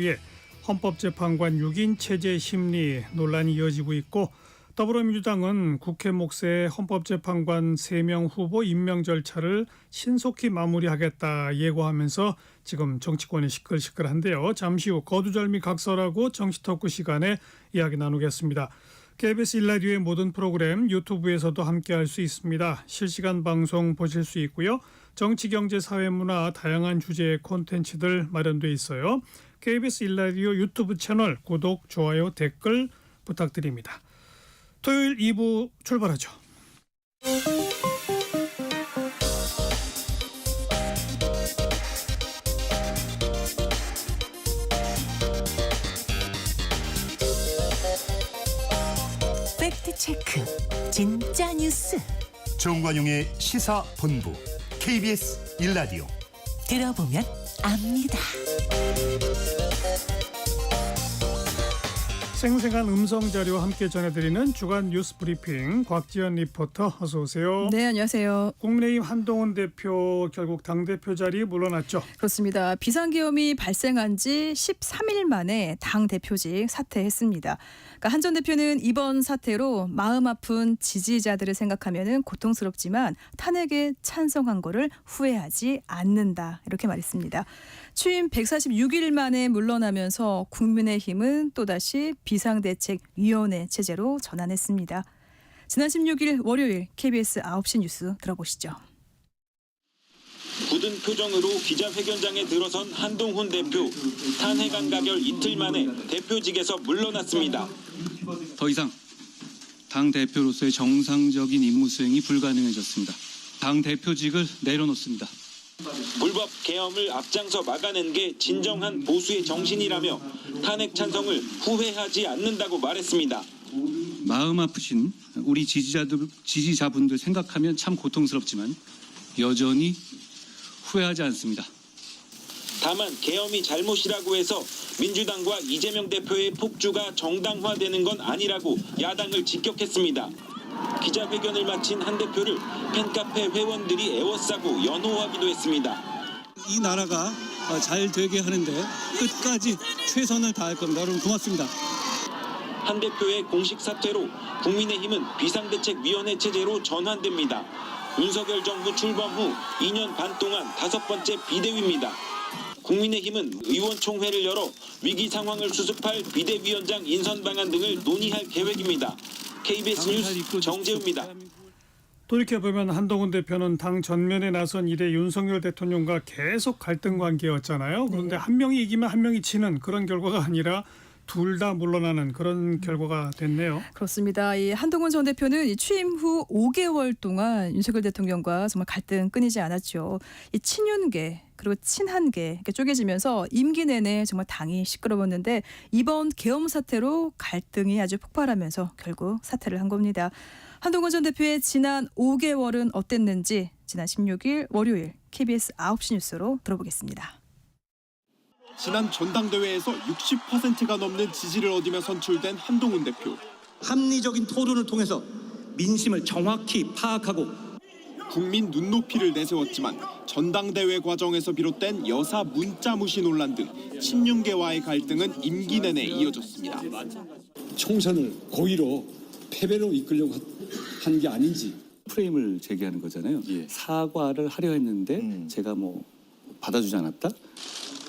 예, 헌법재판관 6인 체제 심리 논란이 이어지고 있고 더불어민주당은 국회 몫의 헌법재판관 3명 후보 임명 절차를 신속히 마무리하겠다 예고하면서 지금 정치권이 시끌시끌한데요. 잠시 후 거두절미 각설하고 정치 토크 시간에 이야기 나누겠습니다. KBS 1라디오의 모든 프로그램 유튜브에서도 함께할 수 있습니다. 실시간 방송 보실 수 있고요. 정치, 경제, 사회, 문화 다양한 주제의 콘텐츠들 마련돼 있어요. KBS 1라디오 유튜브 채널 구독, 좋아요, 댓글 부탁드립니다. 토요일 2부 출발하죠. 팩트체크 진짜 뉴스 정관용의 시사본부 KBS 1라디오 들어보면 압니다. 생생한 음성자료 함께 전해드리는 주간 뉴스 브리핑 곽지연 리포터 어서 오세요. 네, 안녕하세요. 국민의힘 한동훈 대표 결국 당대표 자리에 물러났죠. 그렇습니다. 비상계엄이 발생한 지 13일 만에 당대표직 사퇴했습니다. 그러니까 한 전 대표는 이번 사태로 마음 아픈 지지자들을 생각하면 고통스럽지만 탄핵에 찬성한 거를 후회하지 않는다 이렇게 말했습니다. 취임 146일 만에 물러나면서 국민의힘은 또다시 비상대책위원회 체제로 전환했습니다. 지난 16일 월요일 KBS 9시 뉴스 들어보시죠. 굳은 표정으로 기자회견장에 들어선 한동훈 대표. 탄핵안 가결 이틀 만에 대표직에서 물러났습니다. 더 이상 당대표로서의 정상적인 임무 수행이 불가능해졌습니다. 당대표직을 내려놓습니다. 불법 계엄을 앞장서 막아낸 게 진정한 보수의 정신이라며 탄핵 찬성을 후회하지 않는다고 말했습니다. 마음 아프신 우리 지지자분들 생각하면 참 고통스럽지만 여전히 후회하지 않습니다. 다만 계엄이 잘못이라고 해서 민주당과 이재명 대표의 폭주가 정당화되는 건 아니라고 야당을 직격했습니다. 기자회견을 마친 한 대표를 팬카페 회원들이 에워싸고 연호하기도 했습니다. 이 나라가 잘 되게 하는데 끝까지 최선을 다할 겁니다. 여러분 고맙습니다. 한 대표의 공식 사퇴로 국민의힘은 비상대책위원회 체제로 전환됩니다. 윤석열 정부 출범 후 2년 반 동안 5번째 비대위입니다. 국민의힘은 의원총회를 열어 위기 상황을 수습할 비대위원장 인선 방안 등을 논의할 계획입니다. KBS 뉴스 정재우입니다. 돌이켜보면 한동훈 대표는 당 전면에 나선 이래 윤석열 대통령과 계속 갈등 관계였잖아요. 그런데 한 명이 이기면 한 명이 지는 그런 결과가 아니라 둘 다 물러나는 그런 결과가 됐네요. 그렇습니다. 이 한동훈 전 대표는 이 취임 후 5개월 동안 윤석열 대통령과 정말 갈등 끊이지 않았죠. 이 친윤계 그리고 친한계 이렇게 쪼개지면서 임기 내내 정말 당이 시끄러웠는데 이번 계엄 사태로 갈등이 아주 폭발하면서 결국 사퇴를 한 겁니다. 한동훈 전 대표의 지난 5개월은 어땠는지 지난 16일 월요일 KBS 9시 뉴스로 들어보겠습니다. 지난 전당대회에서 60%가 넘는 지지를 얻으며 선출된 한동훈 대표. 합리적인 토론을 통해서 민심을 정확히 파악하고 국민 눈높이를 내세웠지만 전당대회 과정에서 비롯된 여사 문자 무시 논란 등 친윤계와의 갈등은 임기 내내 이어졌습니다. 총선을 고의로 패배로 이끌려고 한 게 아닌지. 프레임을 제기하는 거잖아요. 사과를 하려 했는데 제가 받아주지 않았다?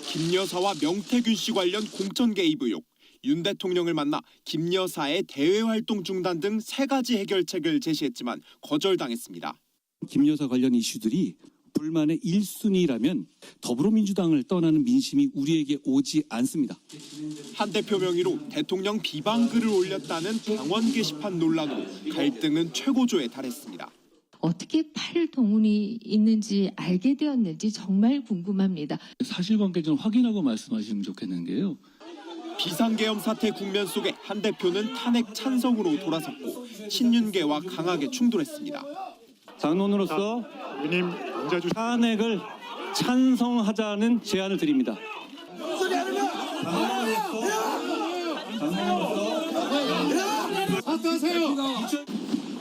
김 여사와 명태균 씨 관련 공천 개입 의혹, 윤 대통령을 만나 김 여사의 대외 활동 중단 등 3가지 해결책을 제시했지만 거절당했습니다. 김 여사 관련 이슈들이 불만의 1순위라면 더불어민주당을 떠나는 민심이 우리에게 오지 않습니다. 한 대표 명의로 대통령 비방글을 올렸다는 당원 게시판 논란으로 갈등은 최고조에 달했습니다. 어떻게 팔 동훈이 있는지 알게 되었는지 정말 궁금합니다. 사실관계 좀 확인하고 말씀하시면 좋겠는 게요. 비상계엄 사태 국면 속에 한 대표는 탄핵 찬성으로 돌아섰고 친윤계와 강하게 충돌했습니다. 당론으로서 탄핵을 찬성하자는 제안을 드립니다.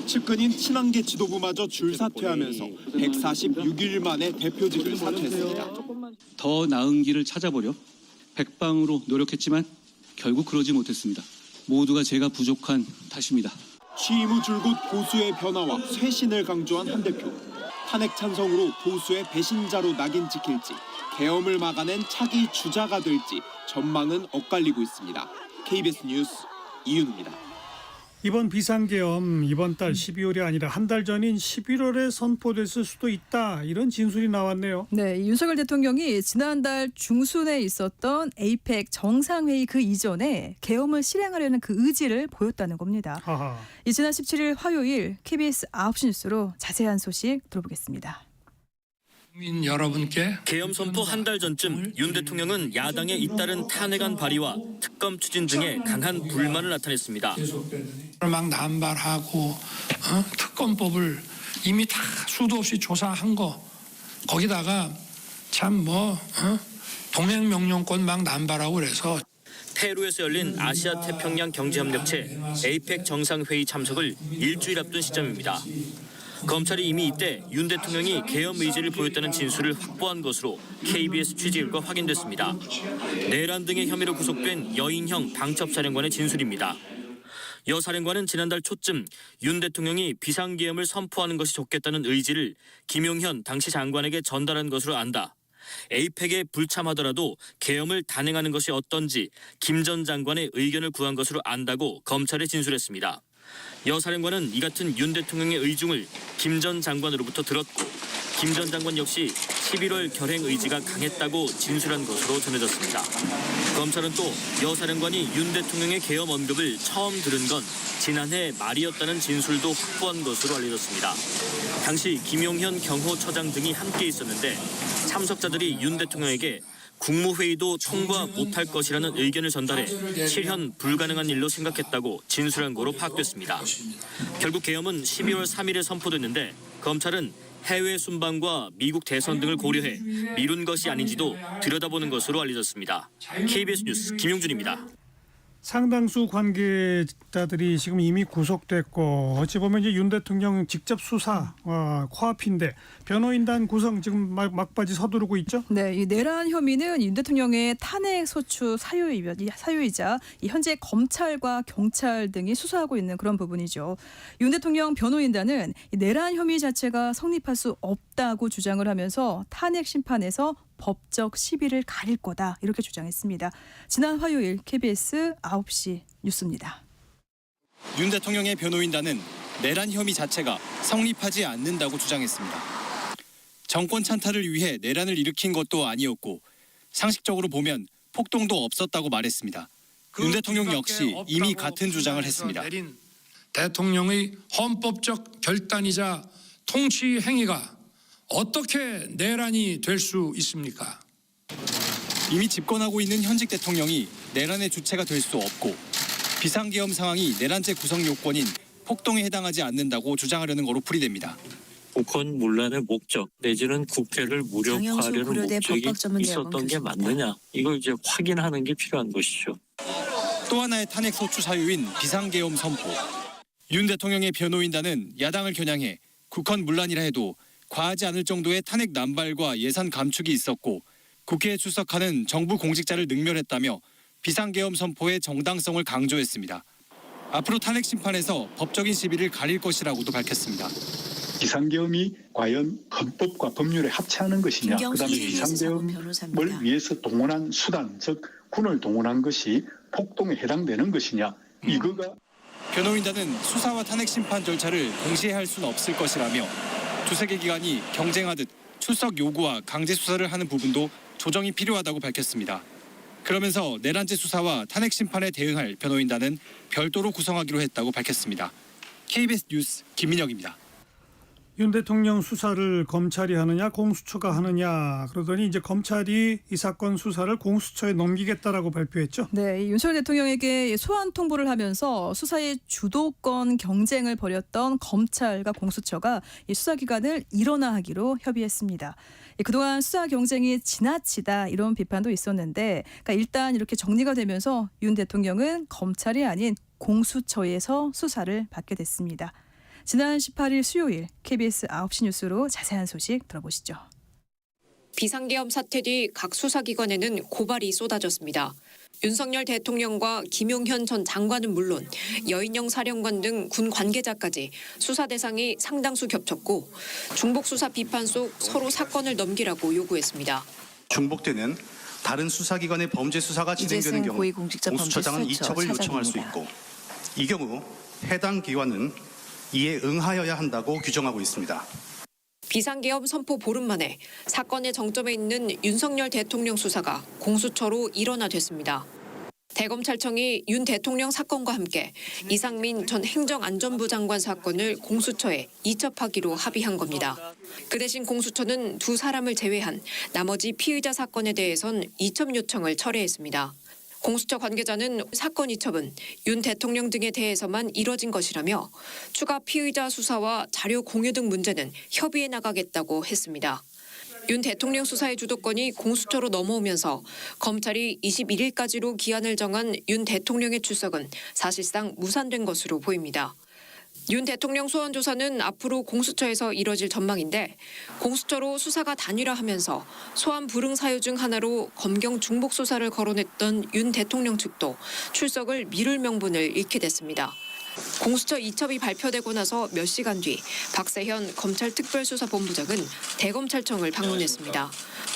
측근인 친한계 지도부마저 줄 사퇴하면서 146일 만에 대표직을 사퇴했습니다. 더 나은 길을 찾아보려 백방으로 노력했지만 결국 그러지 못했습니다. 모두가 제가 부족한 탓입니다. 취임 후 줄곧 보수의 변화와 쇄신을 강조한 한 대표. 탄핵 찬성으로 보수의 배신자로 낙인 찍힐지 계엄을 막아낸 차기 주자가 될지 전망은 엇갈리고 있습니다. KBS 뉴스 이윤우입니다. 이번 비상계엄 이번 달 12월이 아니라 한 달 전인 11월에 선포됐을 수도 있다. 이런 진술이 나왔네요. 네, 윤석열 대통령이 지난달 중순에 있었던 에이펙 정상회의 그 이전에 계엄을 실행하려는 그 의지를 보였다는 겁니다. 하하. 이 지난 17일 화요일 KBS 9시 뉴스로 자세한 소식 들어보겠습니다. 국민 여러분께 계엄 선포 한 달 전쯤 윤 대통령은 야당의 잇따른 탄핵안 발의와 특검 추진 등에 강한 불만을 나타냈습니다. 막 남발하고 특검법을 이미 다 수도 없이 조사한 거 거기다가 참 동행명령권 막 남발하고 그래서 페루에서 열린 아시아 태평양 경제협력체 에이펙 정상회의 참석을 일주일 앞둔 시점입니다. 검찰이 이미 이때 윤 대통령이 계엄 의지를 보였다는 진술을 확보한 것으로 KBS 취재 결과 확인됐습니다. 내란 등의 혐의로 구속된 여인형 방첩사령관의 진술입니다. 여 사령관은 지난달 초쯤 윤 대통령이 비상계엄을 선포하는 것이 좋겠다는 의지를 김용현 당시 장관에게 전달한 것으로 안다. 에이펙에 불참하더라도 계엄을 단행하는 것이 어떤지 김 전 장관의 의견을 구한 것으로 안다고 검찰에 진술했습니다. 여 사령관은 이 같은 윤 대통령의 의중을 김 전 장관으로부터 들었고 김 전 장관 역시 11월 결행 의지가 강했다고 진술한 것으로 전해졌습니다. 검찰은 또 여 사령관이 윤 대통령의 계엄 언급을 처음 들은 건 지난해 말이었다는 진술도 확보한 것으로 알려졌습니다. 당시 김용현 경호처장 등이 함께 있었는데 참석자들이 윤 대통령에게 국무회의도 통과 못할 것이라는 의견을 전달해 실현 불가능한 일로 생각했다고 진술한 거로 파악됐습니다. 결국 계엄은 12월 3일에 선포됐는데 검찰은 해외 순방과 미국 대선 등을 고려해 미룬 것이 아닌지도 들여다보는 것으로 알려졌습니다. KBS 뉴스 김용준입니다. 상당수 관계자들이 지금 이미 구속됐고 어찌 보면 이제 윤 대통령 직접 수사 코앞인데 변호인단 구성 지금 막바지 서두르고 있죠? 네, 이 내란 혐의는 윤 대통령의 탄핵 소추 사유이자 이 현재 검찰과 경찰 등이 수사하고 있는 그런 부분이죠. 윤 대통령 변호인단은 이 내란 혐의 자체가 성립할 수 없다고 주장을 하면서 탄핵 심판에서 법적 시비를 가릴 거다 이렇게 주장했습니다. 지난 화요일 KBS 9시 뉴스입니다. 윤 대통령의 변호인단은 내란 혐의 자체가 성립하지 않는다고 주장했습니다. 정권 찬탈을 위해 내란을 일으킨 것도 아니었고 상식적으로 보면 폭동도 없었다고 말했습니다. 윤 대통령 역시 이미 같은 주장을 했습니다. 대통령의 헌법적 결단이자 통치 행위가 어떻게 내란이 될 수 있습니까? 이미 집권하고 있는 현직 대통령이 내란의 주체가 될 수 없고 비상계엄 상황이 내란죄 구성 요건인 폭동에 해당하지 않는다고 주장하려는 거로 풀이됩니다. 국헌 문란의 목적 내지는 국회를 무력화하려는 목적이 있었던 게 맞느냐 이걸 이제 확인하는 게 필요한 것이죠. 또 하나의 탄핵 소추 사유인 비상계엄 선포. 윤 대통령의 변호인단은 야당을 겨냥해 국헌 문란이라 해도 과하지 않을 정도의 탄핵 남발과 예산 감축이 있었고 국회에 출석하는 정부 공직자를 능멸했다며 비상계엄 선포의 정당성을 강조했습니다. 앞으로 탄핵 심판에서 법적인 시비를 가릴 것이라고도 밝혔습니다. 비상계엄이 과연 헌법과 법률에 합치하는 것이냐, 그다음에 비상계엄을 위해서 동원한 수단, 즉 군을 동원한 것이 폭동에 해당되는 것이냐, 이거가 변호인단은 수사와 탄핵 심판 절차를 동시에 할 수는 없을 것이라며 두세 개 기관이 경쟁하듯 출석 요구와 강제 수사를 하는 부분도 조정이 필요하다고 밝혔습니다. 그러면서 내란죄 수사와 탄핵 심판에 대응할 변호인단은 별도로 구성하기로 했다고 밝혔습니다. KBS 뉴스 김민혁입니다. 윤 대통령 수사를 검찰이 하느냐 공수처가 하느냐 그러더니 이제 검찰이 이 사건 수사를 공수처에 넘기겠다라고 발표했죠. 네, 윤석열 대통령에게 소환 통보를 하면서 수사의 주도권 경쟁을 벌였던 검찰과 공수처가 이 수사 기간을 일원화하기로 협의했습니다. 그동안 수사 경쟁이 지나치다 이런 비판도 있었는데 그러니까 일단 이렇게 정리가 되면서 윤 대통령은 검찰이 아닌 공수처에서 수사를 받게 됐습니다. 지난 18일 수요일 KBS 9시 뉴스로 자세한 소식 들어보시죠. 비상계엄 사태 뒤 각 수사기관에는 고발이 쏟아졌습니다. 윤석열 대통령과 김용현 전 장관은 물론 여인영 사령관 등 군 관계자까지 수사 대상이 상당수 겹쳤고 중복 수사 비판 속 서로 사건을 넘기라고 요구했습니다. 중복되는 다른 수사기관의 범죄 수사가 진행되는 경우 공수처장은 이첩을 요청할 수 있고 이 경우 해당 기관은 이에 응하여야 한다고 규정하고 있습니다. 비상계엄 선포 보름 만에 사건의 정점에 있는 윤석열 대통령 수사가 공수처로 일원화됐습니다. 대검찰청이 윤 대통령 사건과 함께 이상민 전 행정안전부 장관 사건을 공수처에 이첩하기로 합의한 겁니다. 그 대신 공수처는 두 사람을 제외한 나머지 피의자 사건에 대해선 이첩 요청을 철회했습니다. 공수처 관계자는 사건 이첩은 윤 대통령 등에 대해서만 이뤄진 것이라며 추가 피의자 수사와 자료 공유 등 문제는 협의해 나가겠다고 했습니다. 윤 대통령 수사의 주도권이 공수처로 넘어오면서 검찰이 21일까지로 기한을 정한 윤 대통령의 출석은 사실상 무산된 것으로 보입니다. 윤 대통령 소환 조사는 앞으로 공수처에서 이뤄질 전망인데 공수처로 수사가 단일화하면서 소환 불응 사유 중 하나로 검경 중복 수사를 거론했던 윤 대통령 측도 출석을 미룰 명분을 잃게 됐습니다. 공수처 이첩이 발표되고 나서 몇 시간 뒤 박세현 검찰특별수사본부장은 대검찰청을 방문했습니다.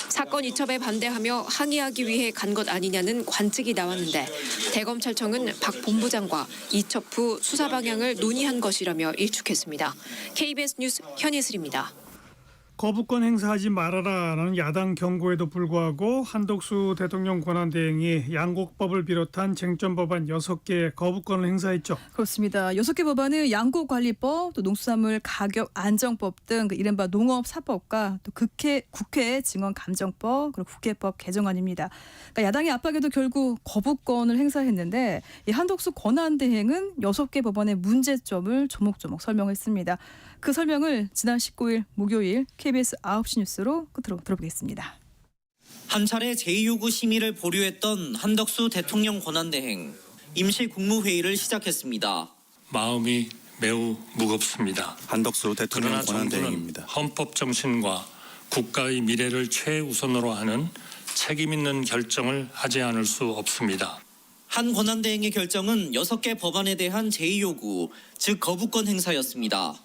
사건 이첩에 반대하며 항의하기 위해 간 것 아니냐는 관측이 나왔는데 대검찰청은 박 본부장과 이첩 후 수사 방향을 논의한 것이라며 일축했습니다. KBS 뉴스 현예슬입니다. 거부권 행사하지 말아라라는 야당 경고에도 불구하고 한덕수 대통령 권한대행이 양곡법을 비롯한 쟁점 법안 6개의 거부권을 행사했죠. 그렇습니다. 6개 법안은 양곡관리법, 또 농수산물 가격 안정법 등 이른바 농업사법과 또 국회 증언감정법, 그리고 국회법 개정안입니다. 그러니까 야당의 압박에도 결국 거부권을 행사했는데 이 한덕수 권한대행은 6개 법안의 문제점을 조목조목 설명했습니다. 그 설명을 지난 19일 목요일 KBS 9시 뉴스로 끝으로 들어보겠습니다. 한 차례 제2요구 심의를 보류했던 한덕수 대통령 권한대행 임시 국무회의를 시작했습니다. 마음이 매우 무겁습니다. 한덕수 대통령 권한대행입니다. 헌법 정신과 국가의 미래를 최우선으로 하는 책임 있는 결정을 하지 않을 수 없습니다. 한 권한대행의 결정은 6개 법안에 대한 제2요구, 즉 거부권 행사였습니다.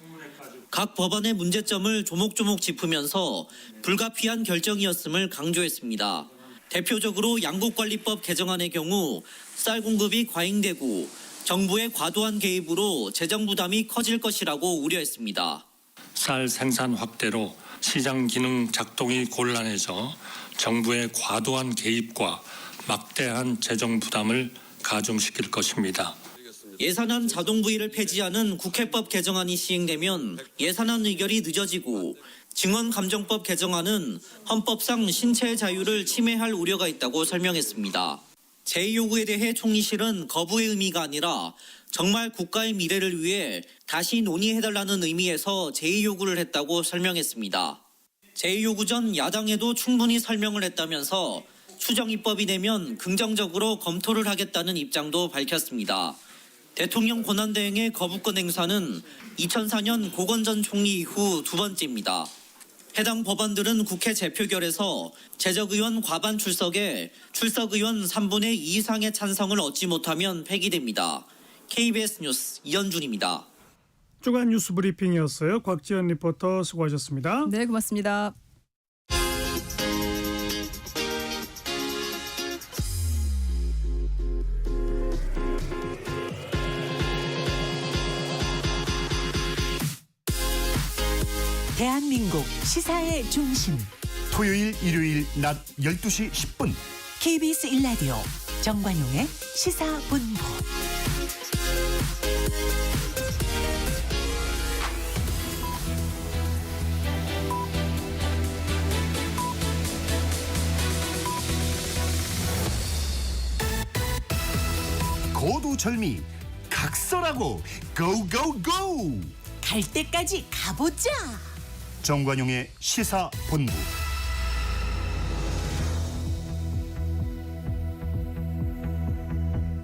각 법안의 문제점을 조목조목 짚으면서 불가피한 결정이었음을 강조했습니다. 대표적으로 양곡관리법 개정안의 경우 쌀 공급이 과잉되고 정부의 과도한 개입으로 재정 부담이 커질 것이라고 우려했습니다. 쌀 생산 확대로 시장 기능 작동이 곤란해져 정부의 과도한 개입과 막대한 재정 부담을 가중시킬 것입니다. 예산안 자동 부의를 폐지하는 국회법 개정안이 시행되면 예산안 의결이 늦어지고 증언감정법 개정안은 헌법상 신체의 자유를 침해할 우려가 있다고 설명했습니다. 제2요구에 대해 총리실은 거부의 의미가 아니라 정말 국가의 미래를 위해 다시 논의해달라는 의미에서 제2요구를 했다고 설명했습니다. 제2요구 전 야당에도 충분히 설명을 했다면서 추정 입법이 되면 긍정적으로 검토를 하겠다는 입장도 밝혔습니다. 대통령 권한대행의 거부권 행사는 2004년 고건 전 총리 이후 두 번째입니다. 해당 법안들은 국회 재표결에서 재적의원 과반 출석에 출석의원 3분의 2 이상의 찬성을 얻지 못하면 폐기됩니다. KBS 뉴스 이현준입니다. 주간 뉴스 브리핑이었어요. 곽지연 리포터 수고하셨습니다. 네, 고맙습니다. 대한민국 시사의 중심 토요일 일요일 낮 12시 10분 KBS 1라디오 정관용의 시사본부. 고두절미 각설하고 고고고 갈 때까지 가보자. 정관용의 시사본부.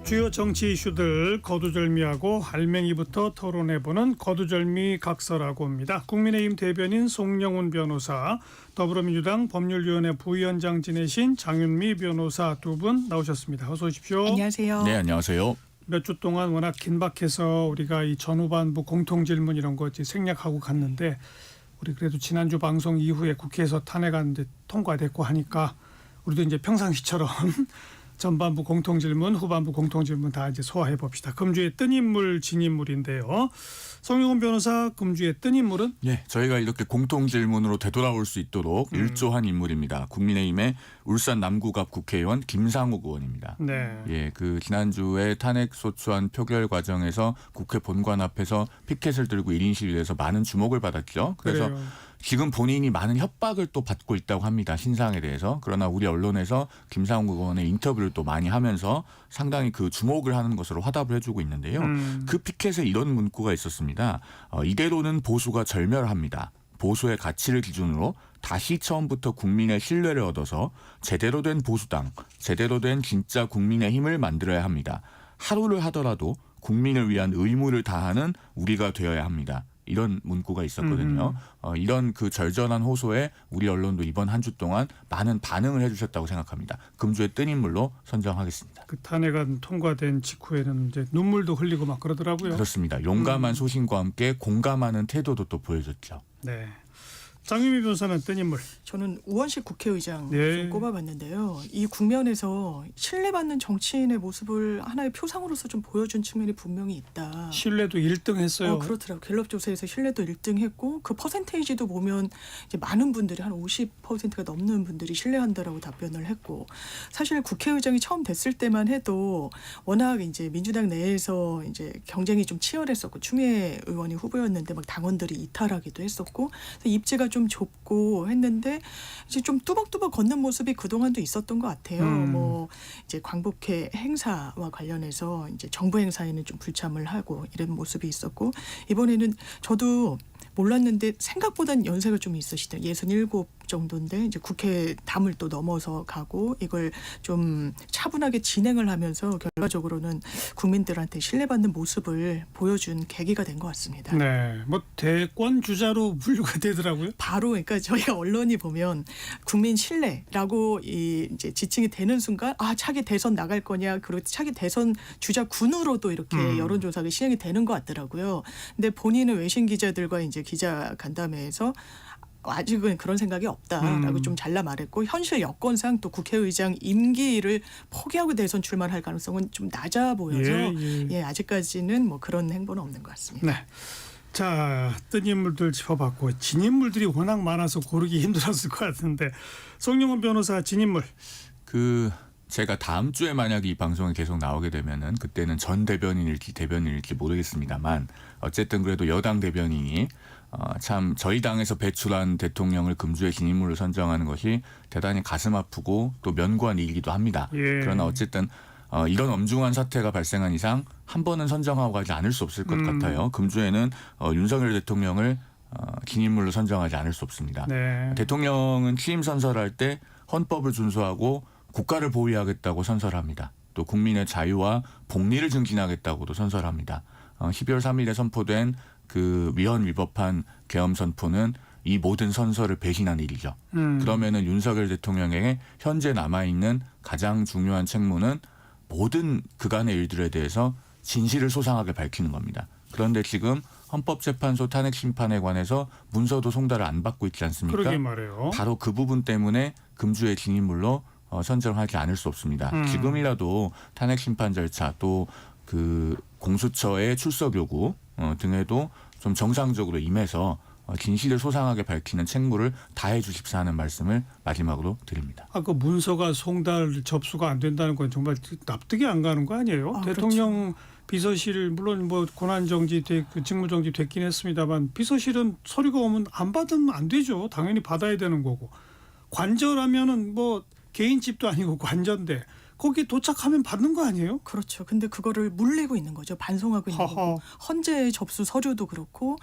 주요 정치 이슈들 거두절미하고 알맹이부터 토론해보는 거두절미 각서라고 합니다. 국민의힘 대변인 송영훈 변호사, 더불어민주당 법률위원회 부위원장 지내신 장윤미 변호사 두 분 나오셨습니다. 어서 오십시오. 안녕하세요. 네, 안녕하세요. 몇 주 동안 워낙 긴박해서 우리가 이 전후반부 공통질문 이런 거 생략하고 갔는데 우리 그래도 지난주 방송 이후에 국회에서 탄핵안 이제 통과됐고 하니까 우리도 이제 평상시처럼 전반부 공통질문, 후반부 공통질문 다 이제 소화해 봅시다. 금주의 뜬 인물, 진 인물인데요. 송영훈 변호사, 금주의 뜬 인물은? 네, 저희가 이렇게 공통질문으로 되돌아올 수 있도록 일조한 인물입니다. 국민의힘의 울산 남구갑 국회의원 김상욱 의원입니다. 네. 예, 그 지난주에 탄핵 소추안 표결 과정에서 국회 본관 앞에서 피켓을 들고 1인 시위에서 많은 주목을 받았죠. 그래서 그래요. 지금 본인이 많은 협박을 또 받고 있다고 합니다. 신상에 대해서. 그러나 우리 언론에서 김상욱 의원의 인터뷰를 또 많이 하면서 상당히 그 주목을 하는 것으로 화답을 해주고 있는데요. 그 피켓에 이런 문구가 있었습니다. 이대로는 보수가 절멸합니다. 보수의 가치를 기준으로 다시 처음부터 국민의 신뢰를 얻어서 제대로 된 보수당, 제대로 된 진짜 국민의 힘을 만들어야 합니다. 하루를 하더라도 국민을 위한 의무를 다하는 우리가 되어야 합니다. 이런 문구가 있었거든요. 이런 그 절전한 호소에 우리 언론도 이번 한 주 동안 많은 반응을 해주셨다고 생각합니다. 금주의 뜬 인물로 선정하겠습니다. 그 탄핵안 통과된 직후에는 이제 눈물도 흘리고 막 그러더라고요. 그렇습니다. 용감한 소신과 함께 공감하는 태도도 또 보여줬죠. 네. 장윤미 변호사는 뜬 인물. 저는 우원식 국회의장 네. 좀 꼽아봤는데요. 이 국면에서 신뢰받는 정치인의 모습을 하나의 표상으로서 좀 보여준 측면이 분명히 있다. 신뢰도 1등 했어요. 그렇더라고요. 갤럽 조사에서 신뢰도 1등 했고 그 퍼센테이지도 보면 이제 많은 분들이 한 50%가 넘는 분들이 신뢰한다라고 답변을 했고, 사실 국회의장이 처음 됐을 때만 해도 워낙 이제 민주당 내에서 이제 경쟁이 좀 치열했었고 추미애 의원이 후보였는데 막 당원들이 이탈하기도 했었고 입지가 좀 좁고 했는데 이제 좀 뚜벅뚜벅 걷는 모습이 그동안도 있었던 것 같아요. 뭐 이제 광복회 행사와 관련해서 이제 정부 행사에는 좀 불참을 하고 이런 모습이 있었고, 이번에는 저도 몰랐는데 생각보단 연세가 좀 있으시다. 67 정도인데 이제 국회 담을 또 넘어서 가고 이걸 좀 차분하게 진행을 하면서 결과적으로는 국민들한테 신뢰받는 모습을 보여준 계기가 된 것 같습니다. 네, 뭐 대권 주자로 분류가 되더라고요. 바로 그러니까 저희가 언론이 보면 국민 신뢰라고 이제 지칭이 되는 순간 차기 대선 나갈 거냐, 그리고 차기 대선 주자군으로도 이렇게 여론조사가 시행이 되는 것 같더라고요. 근데 본인은 외신 기자들과 이제 기자 간담회에서 아직은 그런 생각이 없다라고 좀 잘라 말했고, 현실 여건상 또 국회의장 임기를 포기하고 대선 출마할 가능성은 좀 낮아 보여서 아직까지는 뭐 그런 행보는 없는 것 같습니다. 네. 자, 뜬 인물들 짚어봤고 진 인물들이 워낙 많아서 고르기 힘들었을 것 같은데 송영훈 변호사 진 인물. 제가 다음 주에 만약에 이 방송에 계속 나오게 되면은 그때는 전 대변인일지 모르겠습니다만 어쨌든 그래도 여당 대변인이 참 저희 당에서 배출한 대통령을 금주의 진 인물로 선정하는 것이 대단히 가슴 아프고 또 면구한 일이기도 합니다. 그러나 어쨌든 이런 엄중한 사태가 발생한 이상 한 번은 선정하고 가지 않을 수 없을 것 같아요. 금주에는 윤석열 대통령을 진 인물로 선정하지 않을 수 없습니다. 네. 대통령은 취임 선서를 할 때 헌법을 준수하고 국가를 보위하겠다고 선서합니다. 또 국민의 자유와 복리를 증진하겠다고도 선서합니다. 12월 3일에 선포된 그 위헌 위법한 계엄 선포는 이 모든 선서를 배신한 일이죠. 그러면은 윤석열 대통령에게 현재 남아있는 가장 중요한 책무는 모든 그간의 일들에 대해서 진실을 소상하게 밝히는 겁니다. 그런데 지금 헌법재판소 탄핵 심판에 관해서 문서도 송달을 안 받고 있지 않습니까? 그러게 말해요. 바로 그 부분 때문에 금주의 진 인물로 선정하지 않을 수 없습니다. 지금이라도 탄핵 심판 절차 또 그 공수처의 출석 요구 등에도 좀 정상적으로 임해서 진실을 소상하게 밝히는 책무를 다해 주십사 하는 말씀을 마지막으로 드립니다. 그 문서가 송달 접수가 안 된다는 건 정말 납득이 안 가는 거 아니에요? 대통령 그렇죠. 비서실 물론 뭐 권한정지 직무정지 됐긴 했습니다만 비서실은 서류가 오면 안 받으면 안 되죠. 당연히 받아야 되는 거고 관저라면은 뭐 개인 집도 아니고 관저인데 거기 도착하면 받는 거 아니에요? 그렇죠. 근데 그거를 물리고 있는 거죠. 반송하고 있는 거고. 헌재 접수 서류도 그렇고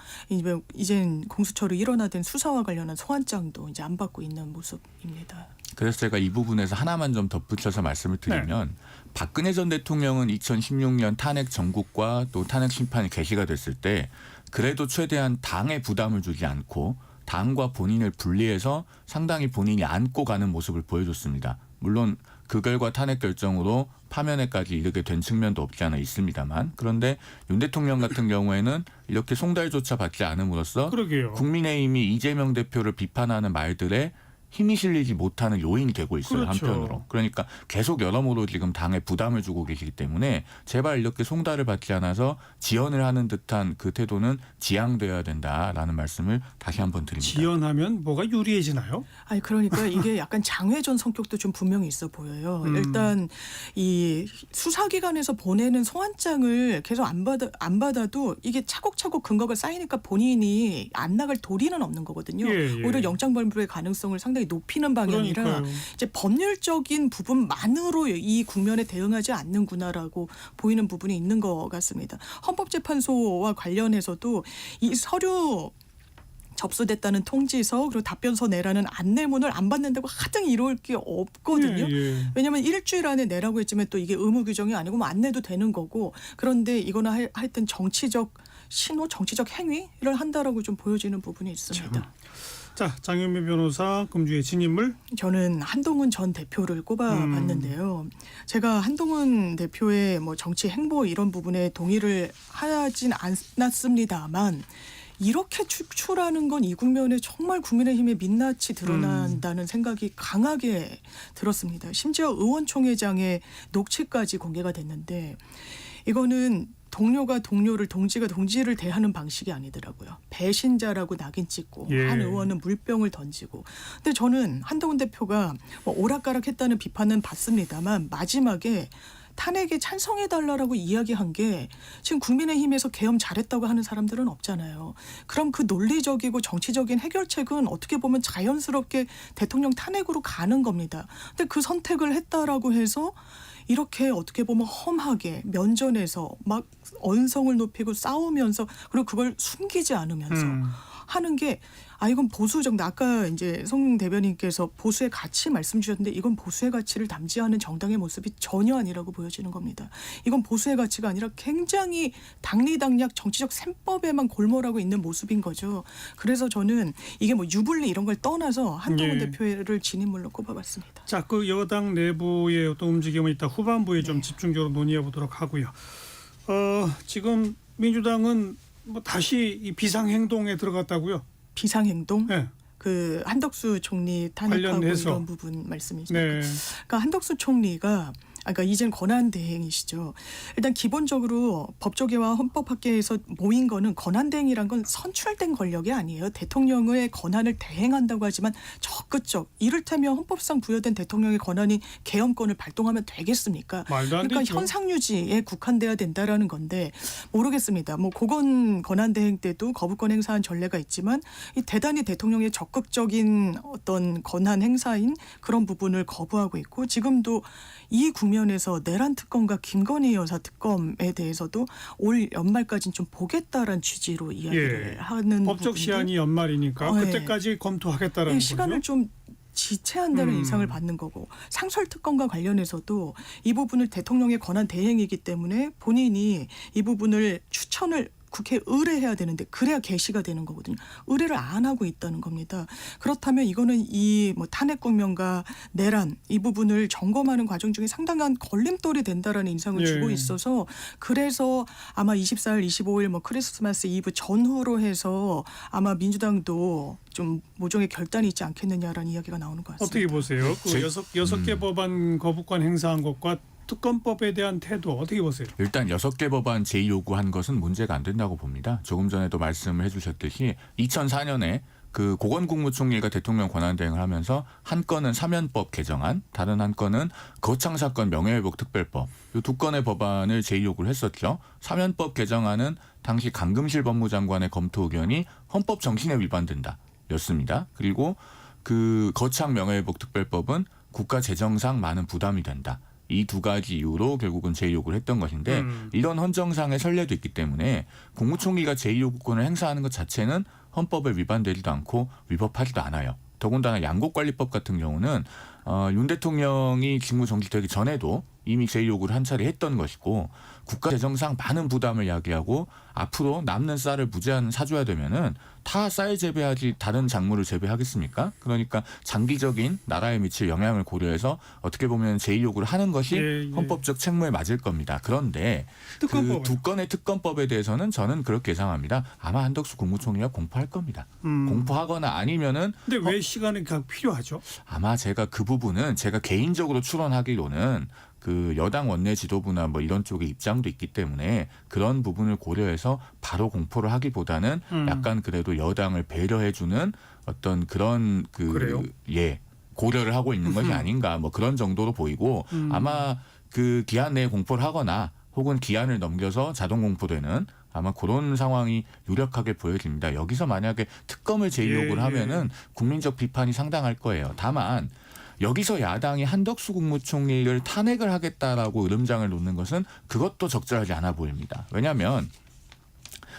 이젠 공수처로 일원화된 수사와 관련한 소환장도 이제 안 받고 있는 모습입니다. 그래서 제가 이 부분에서 하나만 좀 덧붙여서 말씀을 드리면 박근혜 전 대통령은 2016년 탄핵 정국과 또 탄핵 심판이 개시가 됐을 때 그래도 최대한 당에 부담을 주지 않고 당과 본인을 분리해서 상당히 본인이 안고 가는 모습을 보여줬습니다. 물론 그 결과 탄핵 결정으로 파면에까지 이르게 된 측면도 없지 않아 있습니다만, 그런데 윤 대통령 같은 경우에는 이렇게 송달조차 받지 않음으로써 그러게요. 국민의힘이 이재명 대표를 비판하는 말들에 힘이 실리지 못하는 요인이 되고 있어요. 그렇죠. 한편으로. 그러니까 계속 여러모로 지금 당에 부담을 주고 계시기 때문에 제발 이렇게 송달을 받지 않아서 지연을 하는 듯한 그 태도는 지양돼야 된다라는 말씀을 다시 한번 드립니다. 지연하면 뭐가 유리해지나요? 아니 그러니까 이게 약간 장외전 성격도 좀 분명히 있어 보여요. 일단 이 수사기관에서 보내는 소환장을 계속 안 받아도 이게 차곡차곡 근거가 쌓이니까 본인이 안 나갈 도리는 없는 거거든요. 오히려 영장 발부의 가능성을 상당히 높이는 방향이라 그러니까요. 이제 법률적인 부분만으로 이 국면에 대응하지 않는구나라고 보이는 부분이 있는 것 같습니다. 헌법재판소와 관련해서도 이 서류 접수됐다는 통지서 그리고 답변서 내라는 안내문을 안 받는다고 하등 이럴 게 없거든요. 왜냐하면 일주일 안에 내라고 했지만 또 이게 의무 규정이 아니고 뭐 안 내도 되는 거고, 그런데 이거는 하여튼 정치적 신호, 정치적 행위를 한다라고 좀 보여지는 부분이 있습니다. 자, 장윤미 변호사 금주의 진인물. 저는 한동훈 전 대표를 꼽아봤는데요. 제가 한동훈 대표의 뭐 정치 행보 이런 부분에 동의를 하진 않았습니다만 이렇게 축출하는 건 이 국면에 정말 국민의힘의 민낯이 드러난다는 생각이 강하게 들었습니다. 심지어 의원총회장의 녹취까지 공개가 됐는데 이거는 동료가 동료를, 동지가 동지를 대하는 방식이 아니더라고요. 배신자라고 낙인 찍고 한 의원은 물병을 던지고. 근데 저는 한동훈 대표가 뭐 오락가락했다는 비판은 받습니다만 마지막에 탄핵에 찬성해달라고 이야기한 게 지금 국민의힘에서 계엄 잘했다고 하는 사람들은 없잖아요. 그럼 그 논리적이고 정치적인 해결책은 어떻게 보면 자연스럽게 대통령 탄핵으로 가는 겁니다. 근데 그 선택을 했다라고 해서 이렇게 어떻게 보면 험하게 면전에서 막 언성을 높이고 싸우면서 그리고 그걸 숨기지 않으면서 하는 게 이건 보수적, 아까 이제 송 대변인께서 보수의 가치 말씀 주셨는데 이건 보수의 가치를 담지하는 정당의 모습이 전혀 아니라고 보여지는 겁니다. 이건 보수의 가치가 아니라 굉장히 당리당략 정치적 셈법에만 골몰하고 있는 모습인 거죠. 그래서 저는 이게 뭐 유불리 이런 걸 떠나서 한동훈 대표를 진인물로 꼽아봤습니다. 자, 그 여당 내부의 어떤 움직임은 이따 후반부에 좀 집중적으로 논의해 보도록 하고요. 지금 민주당은 뭐 다시 이 비상행동에 들어갔다고요? 비상행동? 네. 그 한덕수 총리 탄핵하고 관련해서. 이런 부분 말씀이시죠. 네. 그러니까 한덕수 총리가 그러니까 이젠 권한대행이시죠. 일단 기본적으로 법조계와 헌법학계에서 모인 거는 권한대행이란 건 선출된 권력이 아니에요. 대통령의 권한을 대행한다고 하지만 적극적, 이를테면 헌법상 부여된 대통령의 권한이 계엄권을 발동하면 되겠습니까? 말도 안 그러니까 되죠. 현상 유지에 국한돼야 된다라는 건데 모르겠습니다. 뭐 그건 권한대행 때도 거부권 행사한 전례가 있지만 이 대단히 대통령의 적극적인 어떤 권한 행사인 그런 부분을 거부하고 있고, 지금도 이 국면에서 내란 특검과 김건희 여사 특검에 대해서도 올 연말까지는 좀 보겠다라는 취지로 이야기를 하는 법적 부분인데, 시한이 연말이니까 그때까지 검토하겠다라는 거죠. 시간을 좀 지체한다는 인상을 받는 거고, 상설 특검과 관련해서도 이 부분을 대통령의 권한 대행이기 때문에 본인이 이 부분을 추천을 국회에 의뢰해야 되는데 그래야 개시가 되는 거거든요. 의뢰를 안 하고 있다는 겁니다. 그렇다면 이거는 이 뭐 탄핵 국면과 내란 이 부분을 점검하는 과정 중에 상당한 걸림돌이 된다라는 인상을 주고 있어서, 그래서 아마 24일, 25일 뭐 크리스마스 이브 전후로 해서 아마 민주당도 좀 모종의 결단이 있지 않겠느냐라는 이야기가 나오는 것 같습니다. 어떻게 보세요? 그 여섯 개 법안 거부권 행사한 것과 특검법에 대한 태도 어떻게 보세요? 일단 6개 법안 제2요구한 것은 문제가 안 된다고 봅니다. 조금 전에도 말씀을 해주셨듯이 2004년에 그 고건 국무총리가 대통령 권한대행을 하면서 한 건은 사면법 개정안, 다른 한 건은 거창사건 명예회복 특별법, 이 두 건의 법안을 제2요구를 했었죠. 사면법 개정안은 당시 강금실 법무장관의 검토 의견이 헌법 정신에 위반된다 였습니다. 그리고 그 거창 명예회복 특별법은 국가 재정상 많은 부담이 된다. 이 두 가지 이유로 결국은 제2요구를 했던 것인데 이런 헌정상의 선례도 있기 때문에 국무총리가 제2요구권을 행사하는 것 자체는 헌법에 위반되지도 않고 위법하지도 않아요. 더군다나 양곡관리법 같은 경우는 윤 대통령이 직무 정지되기 전에도 이미 제2요구를 한 차례 했던 것이고 국가 재정상 많은 부담을 야기하고 앞으로 남는 쌀을 무제한 사줘야 되면은 다 쌀 재배하지 다른 작물을 재배하겠습니까? 그러니까 장기적인 나라에 미칠 영향을 고려해서 어떻게 보면 제2요구를 하는 것이 헌법적 책무에 맞을 겁니다. 그런데 그 두 건의 특검법에 대해서는 저는 그렇게 예상합니다. 아마 한덕수 국무총리가 공포할 겁니다. 공포하거나 아니면은 근데 왜 시간이 필요하죠? 아마 제가 그 부분은 제가 개인적으로 추론하기로는 그 여당 원내 지도부나 뭐 이런 쪽의 입장도 있기 때문에 그런 부분을 고려해서 바로 공포를 하기보다는 약간 그래도 여당을 배려해주는 어떤 그런 고려를 하고 있는 것이 아닌가 뭐 그런 정도로 보이고 아마 그 기한 내에 공포를 하거나 혹은 기한을 넘겨서 자동 공포되는 아마 그런 상황이 유력하게 보여집니다. 여기서 만약에 특검을 제2요구를 하면은 국민적 비판이 상당할 거예요. 다만 여기서 야당이 한덕수 국무총리를 탄핵을 하겠다라고 으름장을 놓는 것은 그것도 적절하지 않아 보입니다. 왜냐하면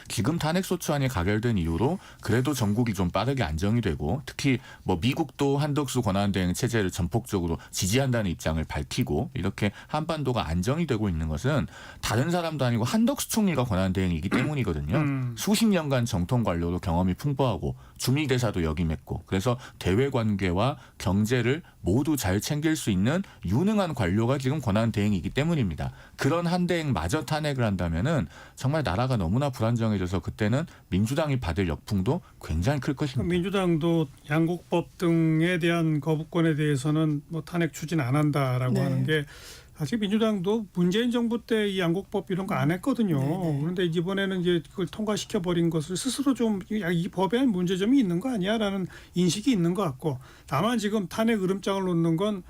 지금 탄핵소추안이 가결된 이후로 그래도 전국이 좀 빠르게 안정이 되고 특히 뭐 미국도 한덕수 권한대행 체제를 전폭적으로 지지한다는 입장을 밝히고 이렇게 한반도가 안정이 되고 있는 것은 다른 사람도 아니고 한덕수 총리가 권한대행이기 때문이거든요. 수십 년간 정통 관료로 경험이 풍부하고 주미대사도 역임했고 그래서 대외관계와 경제를 모두 잘 챙길 수 있는 유능한 관료가 지금 권한대행이기 때문입니다. 그런 한 대행마저 탄핵을 한다면은 정말 나라가 너무나 불안정해져서 그때는 민주당이 받을 역풍도 굉장히 클 것입니다. 민주당도 양곡법 등에 대한 거부권에 대해서는 뭐 탄핵 추진 안 한다라고 하는 게 사실 민주당도 문재인 정부 때 이 양곡법 이런 거 안 했거든요. 그런데 이번에는 이제 그걸 통과시켜 버린 것을 스스로 좀 이 법에 문제점이 있는 거 아니야라는 인식이 있는 것 같고 다만 지금 탄핵 으름장을 놓는 건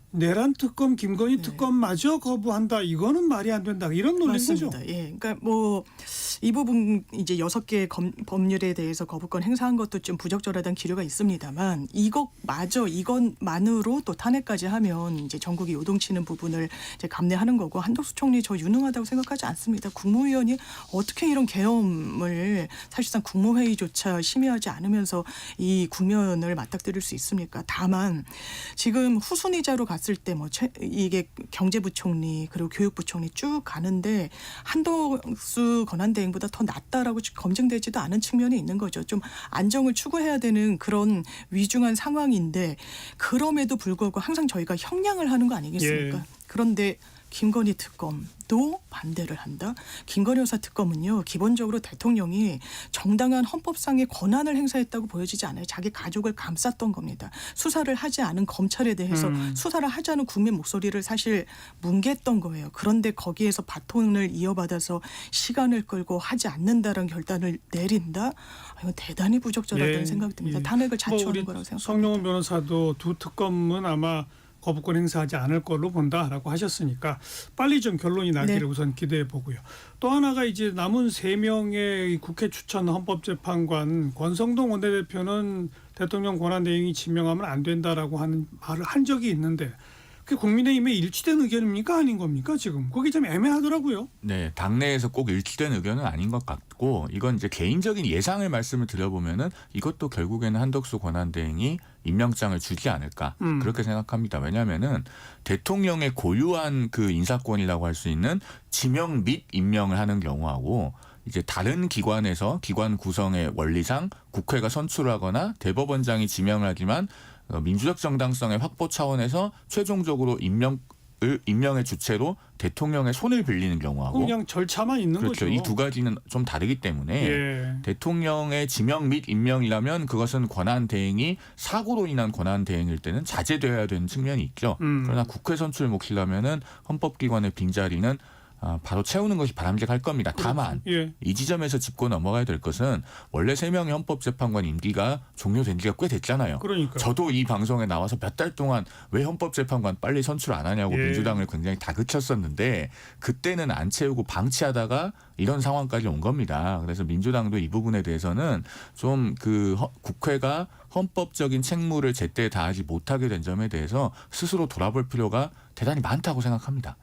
내란 특검, 김건희 특검마저 거부한다. 이거는 말이 안 된다. 이런 논리인 거죠. 맞습니다. 예, 그러니까 뭐 이 부분 이제 6개 법률에 대해서 거부권 행사한 것도 좀 부적절하다는 기류가 있습니다만 이것만으로 또 탄핵까지 하면 이제 전국이 요동치는 부분을 이제 감내하는 거고 한덕수 총리 저 유능하다고 생각하지 않습니다. 국무위원이 어떻게 이런 계엄을 사실상 국무회의조차 심의하지 않으면서 이 국면을 맞닥뜨릴 수 있습니까? 다만 지금 후순위자로 갔을 때 뭐 이게 경제부총리 그리고 교육부총리 쭉 가는데 한덕수 권한대행보다 더 낫다라고 검증되지도 않은 측면이 있는 거죠. 좀 안정을 추구해야 되는 그런 위중한 상황인데 그럼에도 불구하고 항상 저희가 형량을 하는 거 아니겠습니까? 그런데 김건희 특검도 반대를 한다. 김건희 여사 특검은요. 기본적으로 대통령이 정당한 헌법상의 권한을 행사했다고 보여지지 않아요. 자기 가족을 감쌌던 겁니다. 수사를 하지 않은 검찰에 대해서 수사를 하자는 국민 목소리를 사실 뭉갰던 거예요. 그런데 거기에서 바톤을 이어받아서 시간을 끌고 하지 않는다라는 결단을 내린다. 이건 대단히 부적절하다는 생각이 듭니다. 탄핵을 자초하는 거라고 생각합니다. 성룡원 변호사도 두 특검은 아마 거부권 행사하지 않을 걸로 본다라고 하셨으니까 빨리 좀 결론이 나기를 우선 기대해 보고요. 또 하나가 이제 남은 3명의 국회 추천 헌법재판관 권성동 원내대표는 대통령 권한대행이 지명하면 안 된다라고 하는 말을 한 적이 있는데 그게 국민의힘의 일치된 의견입니까? 아닌 겁니까? 지금 그게 좀 애매하더라고요. 네, 당내에서 꼭 일치된 의견은 아닌 것 같고 이건 이제 개인적인 예상을 말씀을 드려보면은 이것도 결국에는 한덕수 권한대행이 임명장을 주지 않을까 그렇게 생각합니다. 왜냐하면은 대통령의 고유한 그 인사권이라고 할 수 있는 지명 및 임명을 하는 경우하고 이제 다른 기관에서 기관 구성의 원리상 국회가 선출하거나 대법원장이 지명을 하지만 민주적 정당성의 확보 차원에서 최종적으로 임명의 주체로 대통령의 손을 빌리는 경우하고 그냥 절차만 있는 그렇죠. 거죠. 이 두 가지는 좀 다르기 때문에 대통령의 지명 및 임명이라면 그것은 권한대행이 사고로 인한 권한대행일 때는 자제되어야 되는 측면이 있죠. 그러나 국회 선출 몫이라면은 헌법기관의 빈자리는 바로 채우는 것이 바람직할 겁니다. 다만 예. 이 지점에서 짚고 넘어가야 될 것은 원래 3명의 헌법재판관 임기가 종료된 지가 꽤 됐잖아요. 그러니까요. 저도 이 방송에 나와서 몇 달 동안 왜 헌법재판관 빨리 선출 안 하냐고 예. 민주당을 굉장히 다그쳤었는데 그때는 안 채우고 방치하다가 이런 상황까지 온 겁니다. 그래서 민주당도 이 부분에 대해서는 좀 국회가 헌법적인 책무를 제때 다하지 못하게 된 점에 대해서 스스로 돌아볼 필요가 대단히 많다고 생각합니다.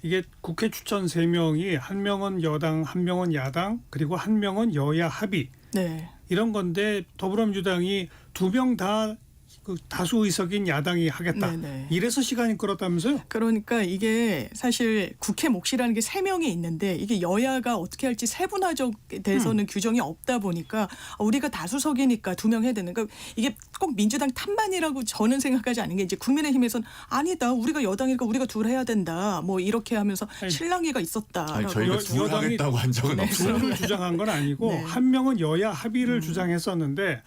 이게 국회 추천 3명이 한 명은 여당, 한 명은 야당, 그리고 한 명은 여야 합의. 네. 이런 건데 더불어민주당이 2명 다 그 다수 의석인 야당이 하겠다. 네네. 이래서 시간이 끌었다면서요? 그러니까 이게 사실 국회 몫이라는 게 3명이 있는데 이게 여야가 어떻게 할지 세분화적돼서는 규정이 없다 보니까 우리가 다수석이니까 2명 해야 되는. 그러니까 이게 꼭 민주당 탓만이라고 저는 생각하지 않은 게 이제 국민의힘에서는 아니다. 우리가 여당이니까 우리가 둘 해야 된다. 뭐 이렇게 하면서 실랑이가 있었다. 아니, 저희가 둘 하겠다고 한 적은 없어요. 둘을 주장한 건 아니고 네. 한 명은 여야 합의를 주장했었는데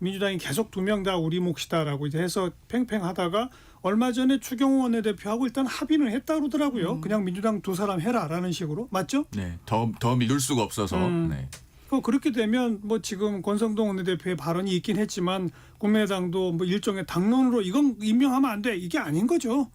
민주당이 계속 2명 다 우리 몫이다라고 이제 해서 팽팽하다가 얼마 전에 추경호 원내대표하고 일단 합의는 했다 그러더라고요. 그냥 민주당 2사람 해라라는 식으로. 맞죠? 네, 더 믿을 수가 없어서. 네. 그렇게 되면 뭐 지금 권성동 원내대표의 발언이 있긴 했지만 국민의당도 뭐 일종의 당론으로 이건 임명하면 안 돼. 이게 아닌 거죠.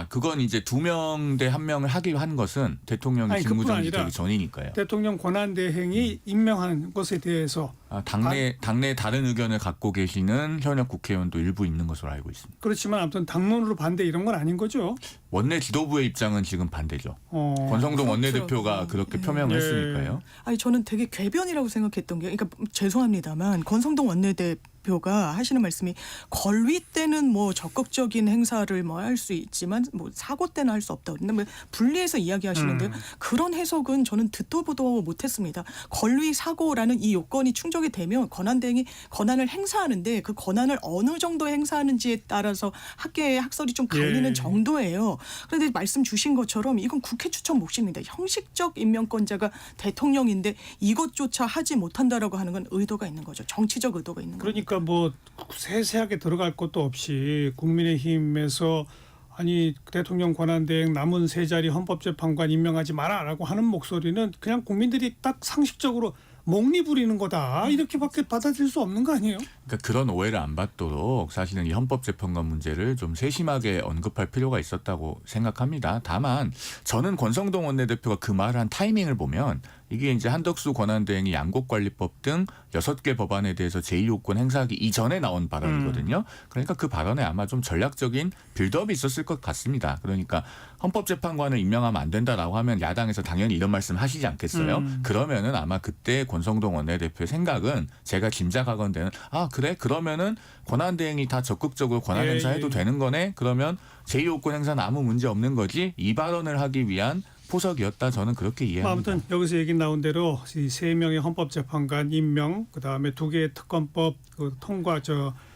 그건 이제 2명 대 1명을 하기로 한 것은 대통령이 직무정지 되기 전이니까요. 대통령 권한대행이 임명한 것에 대해서 당내 다른 의견을 갖고 계시는 현역 국회의원도 일부 있는 것으로 알고 있습니다. 그렇지만 아무튼 당론으로 반대 이런 건 아닌 거죠. 원내 지도부의 입장은 지금 반대죠. 권성동 원내대표가 그렇게 표명을 했으니까요. 아니 저는 되게 궤변이라고 생각했던 게, 그러니까 죄송합니다만 권성동 원내대표가 하시는 말씀이 권위 때는 뭐 적극적인 행사를 뭐 할 수 있지만 뭐 사고 때는 할 수 없다. 근데 뭐 분리해서 이야기하시는데 그런 해석은 저는 듣도 보도 못했습니다. 권위 사고라는 이 요건이 충족이 되면 권한대행이 권한을 행사하는데 그 권한을 어느 정도 행사하는지에 따라서 학계의 학설이 좀 갈리는 정도예요. 그런데 말씀 주신 것처럼 이건 국회 추천 몫입니다. 형식적 임명권자가 대통령인데 이것조차 하지 못한다라고 하는 건 의도가 있는 거죠. 정치적 의도가 있는 거죠. 그러니까 뭐 세세하게 들어갈 것도 없이 국민의힘에서 아니 대통령 권한대행 남은 3자리 헌법재판관 임명하지 마라라고 하는 목소리는 그냥 국민들이 딱 상식적으로 몽리 부리는 거다 이렇게밖에 받아들일 수 없는 거 아니에요? 그러니까 그런 오해를 안 받도록 사실은 이 헌법재판관 문제를 좀 세심하게 언급할 필요가 있었다고 생각합니다. 다만 저는 권성동 원내대표가 그 말을 한 타이밍을 보면 이게 이제 한덕수 권한대행이 양곡관리법 등 6개 법안에 대해서 제2요건 행사하기 이전에 나온 발언이거든요. 그러니까 그 발언에 아마 좀 전략적인 빌드업이 있었을 것 같습니다. 그러니까 헌법재판관을 임명하면 안 된다라고 하면 야당에서 당연히 이런 말씀 하시지 않겠어요? 그러면은 아마 그때 권성동 원내대표의 생각은 제가 짐작하건대는 그래? 그러면은 권한대행이 다 적극적으로 권한 행사해도 되는 거네? 그러면 제2요건 행사는 아무 문제 없는 거지? 이 발언을 하기 위한 포석이었다. 저는 그렇게 이해합니다. 아무튼 여기서 얘기 나온 대로 이 3명의 헌법재판관 임명, 그다음에 2개의 특검법 통과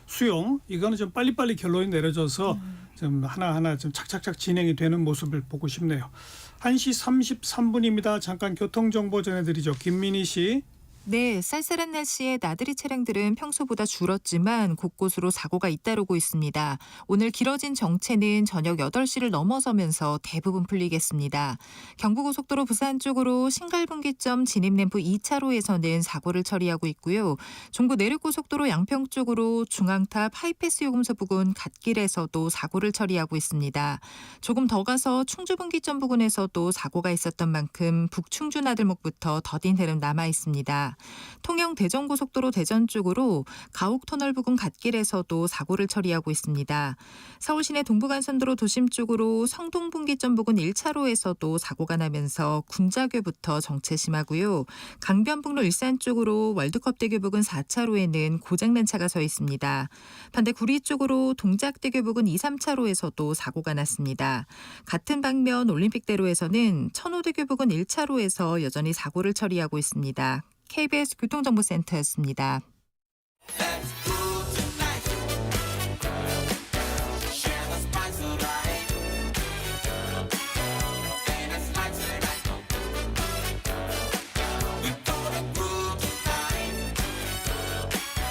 수용 이거는 좀 빨리빨리 결론이 내려져서 좀 하나하나 좀 착착착 진행이 되는 모습을 보고 싶네요. 1시 33분입니다. 잠깐 교통정보 전해드리죠. 김민희 씨. 네, 쌀쌀한 날씨에 나들이 차량들은 평소보다 줄었지만 곳곳으로 사고가 잇따르고 있습니다. 오늘 길어진 정체는 저녁 8시를 넘어서면서 대부분 풀리겠습니다. 경부고속도로 부산 쪽으로 신갈분기점 진입램프 2차로에서는 사고를 처리하고 있고요. 종부 내륙고속도로 양평 쪽으로 중앙탑 하이패스 요금소 부근 갓길에서도 사고를 처리하고 있습니다. 조금 더 가서 충주분기점 부근에서도 사고가 있었던 만큼 북충주 나들목부터 더딘 흐름 남아 있습니다. 통영 대전고속도로 대전 쪽으로 가옥터널 부근 갓길에서도 사고를 처리하고 있습니다. 서울시내 동부간선도로 도심 쪽으로 성동분기점 부근 1차로에서도 사고가 나면서 군자교부터 정체 심하고요. 강변북로 일산 쪽으로 월드컵대교 부근 4차로에는 고장난 차가 서 있습니다. 반대 구리 쪽으로 동작대교 부근 2, 3차로에서도 사고가 났습니다. 같은 방면 올림픽대로에서는 천호대교 부근 1차로에서 여전히 사고를 처리하고 있습니다. KBS 교통정보센터였습니다.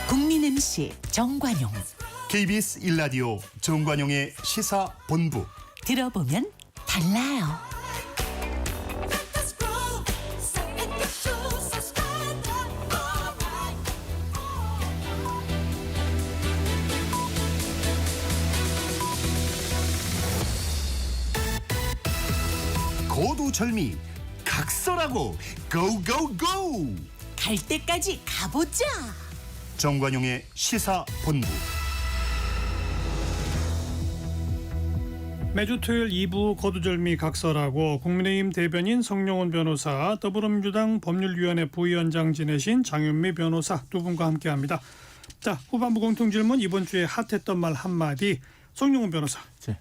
국민 MC 정관용. KBS 1라디오 정관용의 시사본부. 들어보면 달라요. 고두절미 각설하고 고고고. 갈 때까지 가보자. 정관용의 시사본부. 매주 토요일 2부 거두절미 각설하고 국민의힘 대변인 성룡원 변호사, 더불어민주당 법률위원회 부위원장 지내신 장윤미 변호사 두 분과 함께합니다. 자, 후반부 공통질문, 이번 주에 핫했던 말 한마디. 성룡원 변호사.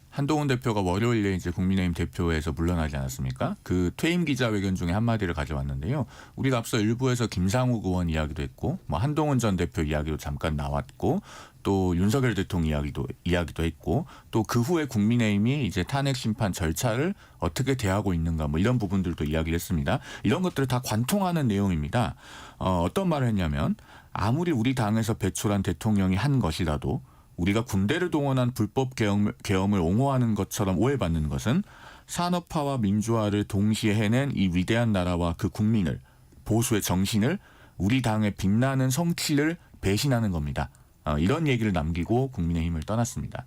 한동훈 대표가 월요일에 이제 국민의힘 대표에서 물러나지 않았습니까? 그 퇴임 기자회견 중에 한마디를 가져왔는데요. 우리가 앞서 일부에서 김상욱 의원 이야기도 했고, 뭐 한동훈 전 대표 이야기도 잠깐 나왔고, 또 윤석열 대통령 이야기도 했고, 또 그 후에 국민의힘이 이제 탄핵 심판 절차를 어떻게 대하고 있는가, 뭐 이런 부분들도 이야기를 했습니다. 이런 것들을 다 관통하는 내용입니다. 어떤 말을 했냐면, 아무리 우리 당에서 배출한 대통령이 한 것이라도 우리가 군대를 동원한 불법 계엄을 옹호하는 것처럼 오해받는 것은 산업화와 민주화를 동시에 해낸 이 위대한 나라와 그 국민을, 보수의 정신을, 우리 당의 빛나는 성취를 배신하는 겁니다. 이런 얘기를 남기고 국민의힘을 떠났습니다.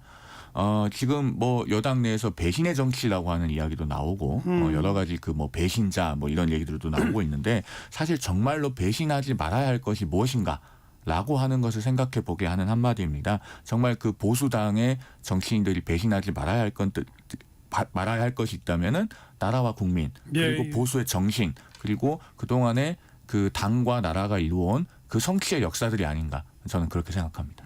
지금 뭐 여당 내에서 배신의 정치라고 하는 이야기도 나오고 여러 가지 그 뭐 배신자 뭐 이런 얘기들도 나오고 있는데, 사실 정말로 배신하지 말아야 할 것이 무엇인가 라고 하는 것을 생각해 보게 하는 한마디입니다. 정말 그 보수당의 정치인들이 배신하지 말아야 할 것이 있다면은 나라와 국민, 그리고 보수의 정신, 그리고 그동안에 그 당과 나라가 이루어온 그 성취의 역사들이 아닌가, 저는 그렇게 생각합니다.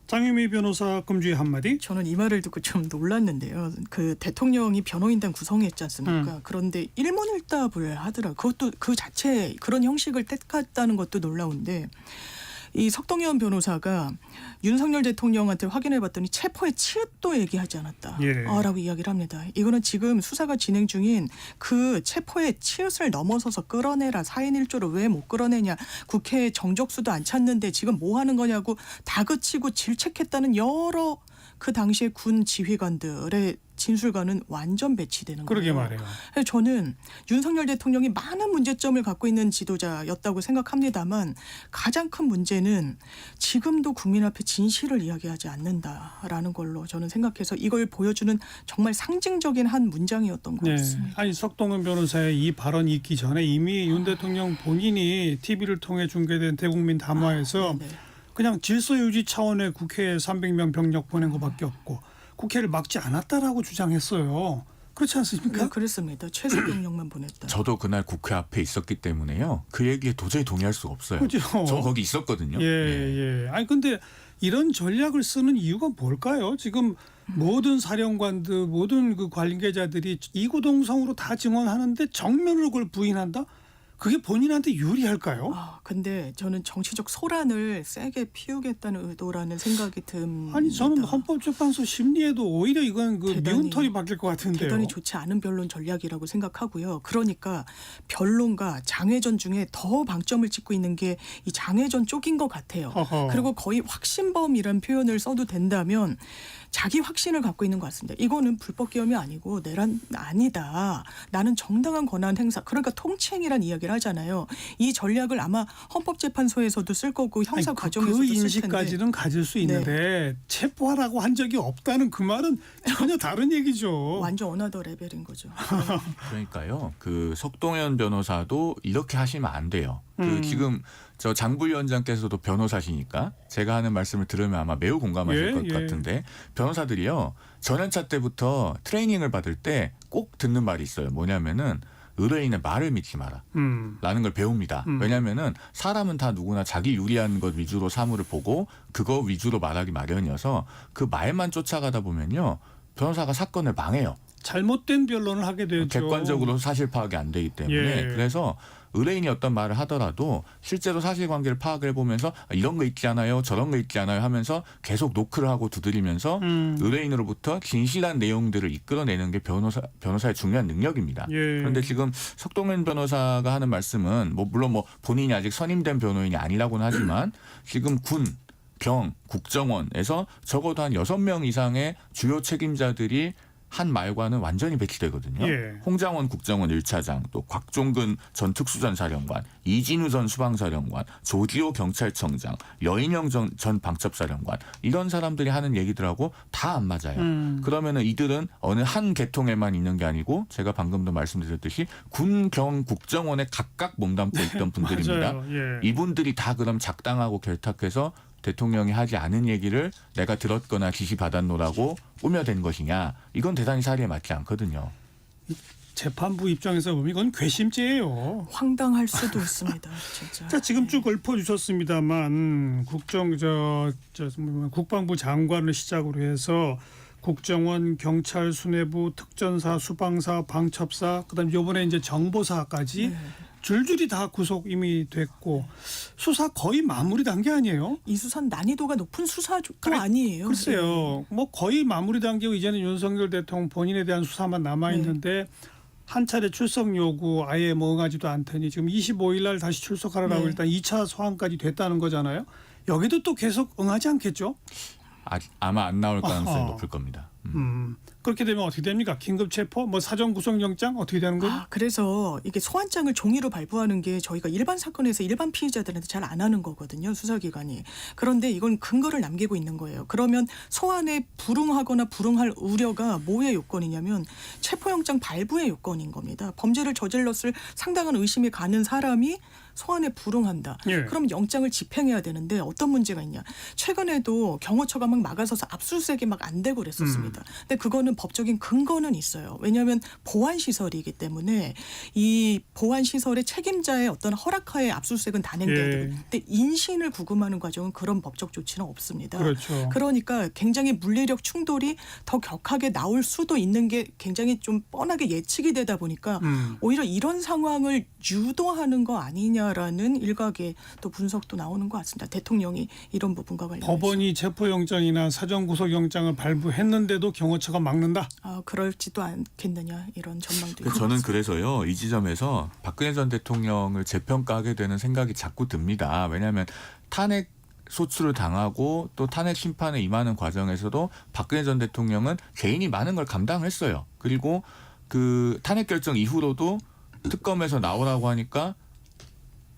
장윤미 변호사 금주의 한마디. 저는 이 말을 듣고 좀 놀랐는데요. 그 대통령이 변호인단 구성했지 않습니까? 그런데 일문일답을 하더라고요. 그것도 그 자체 그런 형식을 택했다는 것도 놀라운데, 이 석동현 변호사가 윤석열 대통령한테 확인해봤더니 체포의 치읓도 얘기하지 않았다 라고 이야기를 합니다. 이거는 지금 수사가 진행 중인 그 체포의 치읓을 넘어서서 끌어내라, 4인 1조를 왜 못 끌어내냐, 국회에 정적수도 안 찾는데 지금 뭐 하는 거냐고 다그치고 질책했다는 여러 그 당시의 군 지휘관들의 진술과는 완전 배치되는 거예요. 그러게 말해요. 저는 윤석열 대통령이 많은 문제점을 갖고 있는 지도자였다고 생각합니다만, 가장 큰 문제는 지금도 국민 앞에 진실을 이야기하지 않는다라는 걸로 저는 생각해서 이걸 보여주는 정말 상징적인 한 문장이었던 것 같습니다. 아니, 석동현 변호사의 이 발언이 있기 전에 이미 윤 대통령 본인이 TV를 통해 중계된 대국민 담화에서 그냥 질서 유지 차원의 국회에 300명 병력 보낸 것밖에 없고 국회를 막지 않았다라고 주장했어요. 그렇지 않습니까? 네, 그렇습니다. 최소 병력만 보냈다. 저도 그날 국회 앞에 있었기 때문에요. 그 얘기에 도저히 동의할 수가 없어요. 그렇죠. 저 거기 있었거든요. 예. 아니 근데 이런 전략을 쓰는 이유가 뭘까요? 지금 모든 사령관들, 모든 그 관계자들이 이구동성으로 다 증언하는데 정면으로 그걸 부인한다? 그게 본인한테 유리할까요? 근데 저는 정치적 소란을 세게 피우겠다는 의도라는 생각이 듭니다. 아니, 저는 헌법재판소 심리에도 오히려 이건 그 미운 털이 박힐 것 같은데요. 대단히 좋지 않은 변론 전략이라고 생각하고요. 그러니까 변론과 장외전 중에 더 방점을 찍고 있는 게 이 장외전 쪽인 것 같아요. 그리고 거의 확신범이라는 표현을 써도 된다면 자기 확신을 갖고 있는 것 같습니다. 이거는 불법 계엄이 아니고 내란 아니다. 나는 정당한 권한 행사, 그러니까 통치행위란 이야기를 하잖아요. 이 전략을 아마 헌법재판소에서도 쓸 거고 형사 과정에서도 그 쓸 텐데. 인식까지는 가질 수 있는데 체포하라고 한 적이 없다는 그 말은 전혀 다른 얘기죠. 완전 어나더 레벨인 거죠. 그러니까요. 그 석동현 변호사도 이렇게 하시면 안 돼요. 그 지금 저 장부위원장께서도 변호사시니까 제가 하는 말씀을 들으면 아마 매우 공감하실 것 같은데, 변호사들이요 전연차 때부터 트레이닝을 받을 때 꼭 듣는 말이 있어요. 뭐냐면은 의뢰인의 말을 믿지 마라 라는 걸 배웁니다. 왜냐하면은 사람은 다 누구나 자기 유리한 것 위주로 사물을 보고 그거 위주로 말하기 마련이어서 그 말만 쫓아가다 보면요 변호사가 사건을 망해요. 잘못된 변론을 하게 되죠. 객관적으로 사실 파악이 안 되기 때문에. 그래서 의뢰인이 어떤 말을 하더라도 실제로 사실관계를 파악을 해보면서 이런 거 있지 않아요, 저런 거 있지 않아요 하면서 계속 노크를 하고 두드리면서 의뢰인으로부터 진실한 내용들을 이끌어내는 게 변호사의 중요한 능력입니다. 그런데 지금 석동현 변호사가 하는 말씀은 물론 본인이 아직 선임된 변호인이 아니라고는 하지만 지금 군, 병, 국정원에서 적어도 한 6명 이상의 주요 책임자들이 한 말과는 완전히 배치되거든요. 예. 홍장원 국정원 1차장, 또 곽종근 전 특수전사령관, 이진우 전 수방사령관, 조지호 경찰청장, 여인영 전 방첩사령관 이런 사람들이 하는 얘기들하고 다 안 맞아요. 그러면은 이들은 어느 한 계통에만 있는 게 아니고 제가 방금도 말씀드렸듯이 군, 경, 국정원에 각각 몸담고 있던 분들입니다. 맞아요. 예. 이분들이 다 그럼 작당하고 결탁해서 대통령이 하지 않은 얘기를 내가 들었거나 지시받았노라고 꾸며댄 것이냐. 이건 대단히 사리에 맞지 않거든요. 재판부 입장에서 보면 이건 괘씸죄예요. 황당할 수도 있습니다. 진짜. 자, 지금 쭉 읊어주셨습니다만 국방부 장관을 시작으로 해서 국정원, 경찰, 수뇌부, 특전사, 수방사, 방첩사, 그다음 이번에 이제 정보사까지 줄줄이 다 구속 이미 됐고 수사 거의 마무리단 게 아니에요? 이 수사는 난이도가 높은 수사도 아니에요. 글쎄요. 뭐 거의 마무리 단계고 이제는 윤석열 대통령 본인에 대한 수사만 남아 있는데 한 차례 출석 요구 아예 뭐 응하지도 않더니 지금 25일 날 다시 출석하라고 일단 2차 소환까지 됐다는 거잖아요. 여기도 또 계속 응하지 않겠죠? 아마 안 나올 가능성이 높을 겁니다. 그렇게 되면 어떻게 됩니까? 긴급 체포, 뭐 사전 구속영장 어떻게 되는 거예요? 그래서 이게 소환장을 종이로 발부하는 게 저희가 일반 사건에서 일반 피의자들한테 잘 안 하는 거거든요. 수사기관이. 그런데 이건 근거를 남기고 있는 거예요. 그러면 소환에 불응하거나 불응할 우려가 뭐의 요건이냐면 체포영장 발부의 요건인 겁니다. 범죄를 저질렀을 상당한 의심이 가는 사람이 소환에 불응한다. 예. 그럼 영장을 집행해야 되는데 어떤 문제가 있냐. 최근에도 경호처가 막 막아서서 압수수색이 막 안 되고 그랬었습니다. 근데 그거는 법적인 근거는 있어요. 왜냐하면 보안시설이기 때문에 이 보안시설의 책임자의 어떤 허락하에 압수수색은 단행돼야 되고 근데 인신을 구금하는 과정은 그런 법적 조치는 없습니다. 그렇죠. 그러니까 굉장히 물리력 충돌이 더 격하게 나올 수도 있는 게 굉장히 좀 뻔하게 예측이 되다 보니까 오히려 이런 상황을 유도하는 거 아니냐라는 일각의 또 분석도 나오는 것 같습니다. 대통령이 이런 부분과 관련해서. 법원이 체포영장이나 사전구속영장을 발부했는데도 경호처가 막는다? 그럴지도 않겠느냐 이런 전망도 있고. 저는 그래서요. 이 지점에서 박근혜 전 대통령을 재평가하게 되는 생각이 자꾸 듭니다. 왜냐하면 탄핵 소추를 당하고 또 탄핵 심판에 임하는 과정에서도 박근혜 전 대통령은 개인이 많은 걸 감당했어요. 그리고 그 탄핵 결정 이후로도 특검에서 나오라고 하니까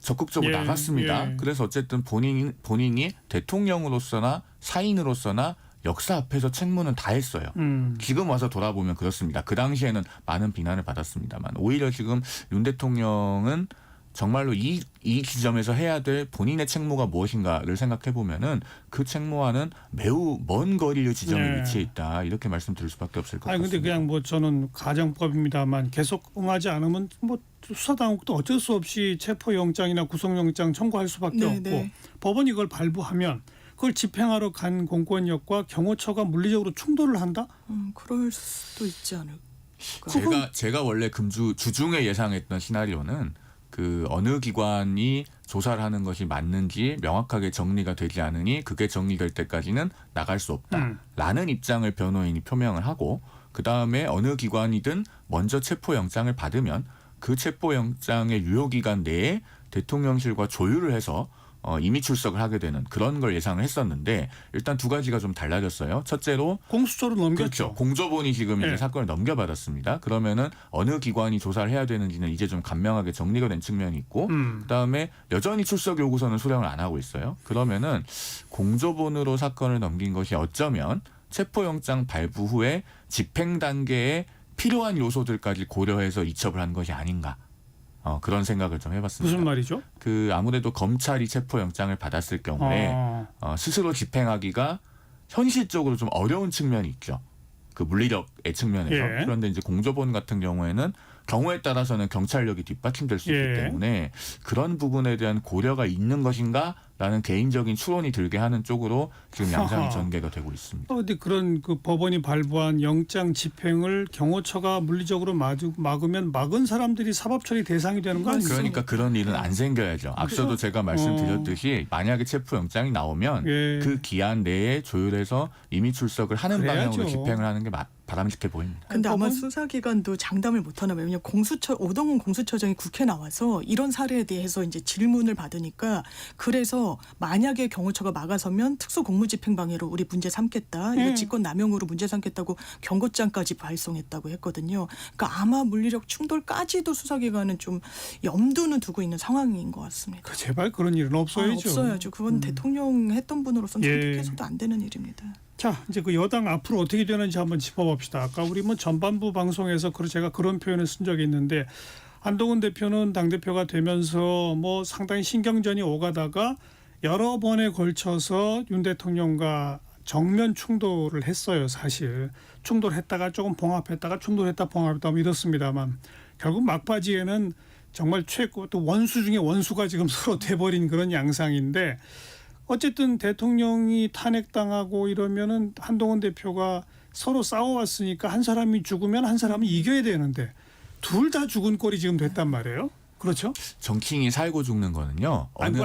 적극적으로 나갔습니다. 그래서 어쨌든 본인이 대통령으로서나 사인으로서나 역사 앞에서 책무는 다 했어요. 지금 와서 돌아보면 그렇습니다. 그 당시에는 많은 비난을 받았습니다만 오히려 지금 윤 대통령은 정말로 이 지점에서 해야 될 본인의 책무가 무엇인가를 생각해 보면은 그 책무와는 매우 먼 거리의 지점에 위치해 있다. 이렇게 말씀드릴 수밖에 없을 것 같습니다. 근데 그냥 뭐 저는 가정법입니다만 계속 응하지 않으면 뭐 수사당국도 어쩔 수 없이 체포영장이나 구속영장 청구할 수밖에 없고 법원이 이걸 발부하면 그걸 집행하러 간 공권력과 경호처가 물리적으로 충돌을 한다? 그럴 수도 있지 않을까. 제가 원래 주중에 예상했던 시나리오는 그 어느 기관이 조사를 하는 것이 맞는지 명확하게 정리가 되지 않으니 그게 정리될 때까지는 나갈 수 없다라는 입장을 변호인이 표명을 하고 그다음에 어느 기관이든 먼저 체포영장을 받으면 그 체포영장의 유효기간 내에 대통령실과 조율을 해서 임의 출석을 하게 되는 그런 걸 예상을 했었는데 일단 두 가지가 좀 달라졌어요. 첫째로 공수처로 넘겼죠. 그렇죠. 공조본이 지금 이제 사건을 넘겨받았습니다. 그러면은 어느 기관이 조사를 해야 되는지는 이제 좀 간명하게 정리가 된 측면이 있고 그다음에 여전히 출석 요구서는 수령을 안 하고 있어요. 그러면은 공조본으로 사건을 넘긴 것이 어쩌면 체포영장 발부 후에 집행 단계에 필요한 요소들까지 고려해서 이첩을 한 것이 아닌가. 그런 생각을 좀 해봤습니다. 무슨 말이죠? 아무래도 검찰이 체포영장을 받았을 경우에 스스로 집행하기가 현실적으로 좀 어려운 측면이 있죠. 그 물리력의 측면에서. 그런데 이제 공조본 같은 경우에는 경우에 따라서는 경찰력이 뒷받침될 수 있기 때문에 그런 부분에 대한 고려가 있는 것인가라는 개인적인 추론이 들게 하는 쪽으로 지금 양상이 전개가 되고 있습니다. 근데 그런 그 법원이 발부한 영장 집행을 경호처가 물리적으로 막으면 막은 사람들이 사법처리 대상이 되는 거 아닙니까? 그러니까 그런 일은 안 생겨야죠. 앞서도 제가 말씀드렸듯이 만약에 체포영장이 나오면 그 기한 내에 조율해서 임의 출석을 하는 방향으로 집행을 하는 게 바람직해 보입니다. 근데 아마 수사기관도 장담을 못하나 봐요. 왜냐하면 오동훈 공수처장이 국회 나와서 이런 사례에 대해서 이제 질문을 받으니까 그래서 만약에 경호처가 막아서면 특수공무집행방해로 우리 문제 삼겠다. 이거 직권남용으로 문제 삼겠다고 경고장까지 발송했다고 했거든요. 그러니까 아마 물리력 충돌까지도 수사기관은 좀 염두는 두고 있는 상황인 것 같습니다. 제발 그런 일은 없어야죠. 없어야죠. 그건 대통령 했던 분으로서는 설득해서도 안 되는 일입니다. 자, 이제 그 여당 앞으로 어떻게 되는지 한번 짚어봅시다. 아까 우리 뭐 전반부 방송에서 제가 그런 표현을 쓴 적이 있는데 한동훈 대표는 당대표가 되면서 뭐 상당히 신경전이 오가다가 여러 번에 걸쳐서 윤 대통령과 정면 충돌을 했어요. 사실 충돌했다가 조금 봉합했다가 충돌했다 봉합했다 뭐 이렇습니다만 결국 막바지에는 정말 최고 또 원수 중에 원수가 지금 서로 돼버린 그런 양상인데 어쨌든 대통령이 탄핵당하고 이러면은 한동훈 대표가 서로 싸워왔으니까 한 사람이 죽으면 한 사람은 이겨야 되는데 둘 다 죽은 꼴이 지금 됐단 말이에요. 그렇죠? 정치인이 살고 죽는 거는요. 어느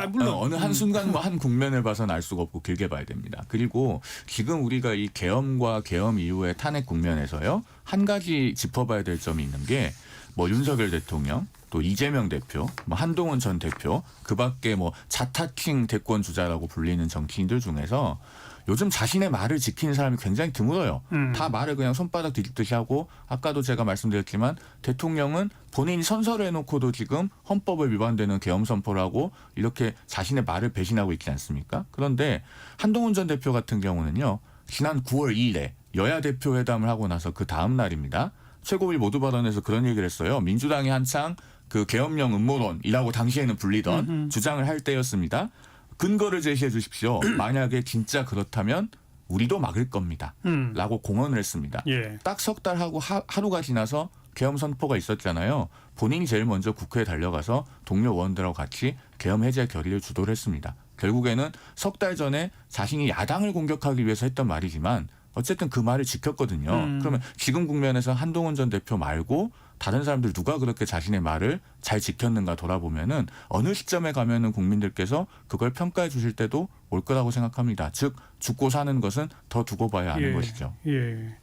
한 순간 한 국면을 봐서는 알 수가 없고 길게 봐야 됩니다. 그리고 지금 우리가 이 계엄과 계엄 이후의 탄핵 국면에서요. 한 가지 짚어봐야 될 점이 있는 게 뭐 윤석열 대통령 또 이재명 대표, 뭐 한동훈 전 대표, 그밖에 뭐 자타킹 대권 주자라고 불리는 정치인들 중에서 요즘 자신의 말을 지키는 사람이 굉장히 드물어요. 다 말을 그냥 손바닥 뒤집듯이 하고 아까도 제가 말씀드렸지만 대통령은 본인이 선서를 해놓고도 지금 헌법을 위반되는 계엄 선포를 하고 이렇게 자신의 말을 배신하고 있지 않습니까? 그런데 한동훈 전 대표 같은 경우는요. 지난 9월 2일에 여야 대표 회담을 하고 나서 그 다음 날입니다. 최고위 모두 발언에서 그런 얘기를 했어요. 민주당이 한창 그 계엄령 음모론이라고 당시에는 불리던 주장을 할 때였습니다. 근거를 제시해 주십시오. 만약에 진짜 그렇다면 우리도 막을 겁니다. 라고 공언을 했습니다. 딱 석 달하고 하루가 지나서 계엄 선포가 있었잖아요. 본인이 제일 먼저 국회에 달려가서 동료 의원들하고 같이 계엄 해제 결의를 주도를 했습니다. 결국에는 석 달 전에 자신이 야당을 공격하기 위해서 했던 말이지만 어쨌든 그 말을 지켰거든요. 그러면 지금 국면에서 한동훈 전 대표 말고 다른 사람들 누가 그렇게 자신의 말을 잘 지켰는가 돌아보면은 어느 시점에 가면은 국민들께서 그걸 평가해 주실 때도 올 거라고 생각합니다. 즉 죽고 사는 것은 더 두고 봐야 하는 것이죠. 예.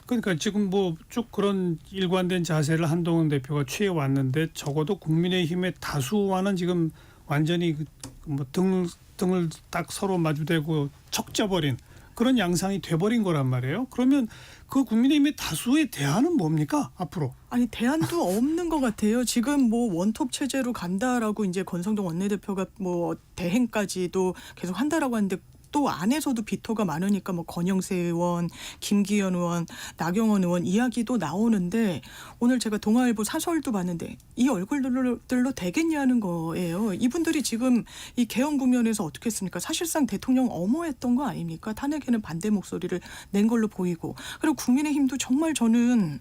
그러니까 지금 뭐 쭉 그런 일관된 자세를 한동훈 대표가 취해 왔는데 적어도 국민의힘의 다수와는 지금 완전히 뭐 등을 딱 서로 마주대고 척져버린 그런 양상이 돼버린 거란 말이에요. 그러면 그 국민의힘의 다수의 대안은 뭡니까 앞으로? 아니 대안도 없는 것 같아요. 지금 뭐 원톱 체제로 간다라고 이제 권성동 원내대표가 뭐 대행까지도 계속 한다라고 하는데 또 안에서도 비토가 많으니까 뭐 권영세 의원, 김기현 의원, 나경원 의원 이야기도 나오는데 오늘 제가 동아일보 사설도 봤는데 이 얼굴들로 되겠냐는 거예요. 이분들이 지금 이 계엄 국면에서 어떻게 했습니까? 사실상 대통령 엄호했던 거 아닙니까? 탄핵에는 반대 목소리를 낸 걸로 보이고 그리고 국민의힘도 정말 저는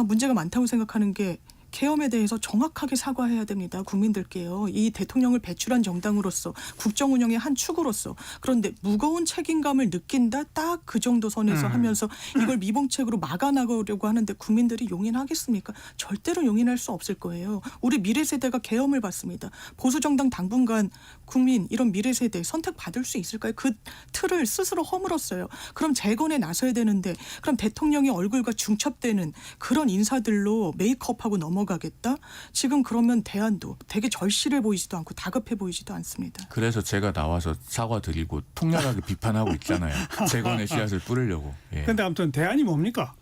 문제가 많다고 생각하는 게 계엄에 대해서 정확하게 사과해야 됩니다. 국민들께요. 이 대통령을 배출한 정당으로서 국정 운영의 한 축으로서 그런데 무거운 책임감을 느낀다. 딱 그 정도 선에서 하면서 이걸 미봉책으로 막아나가려고 하는데 국민들이 용인하겠습니까? 절대로 용인할 수 없을 거예요. 우리 미래 세대가 계엄을 받습니다. 보수 정당 당분간 국민 이런 미래 세대 선택받을 수 있을까요? 그 틀을 스스로 허물었어요. 그럼 재건에 나서야 되는데 그럼 대통령의 얼굴과 중첩되는 그런 인사들로 메이크업하고 넘어가겠다? 지금 그러면 대안도 되게 절실해 보이지도 않고 다급해 보이지도 않습니다. 그래서 제가 나와서 사과드리고 통렬하게 비판하고 있잖아요. 재건의 씨앗을 뿌리려고. 그런데 아무튼 대안이 뭡니까?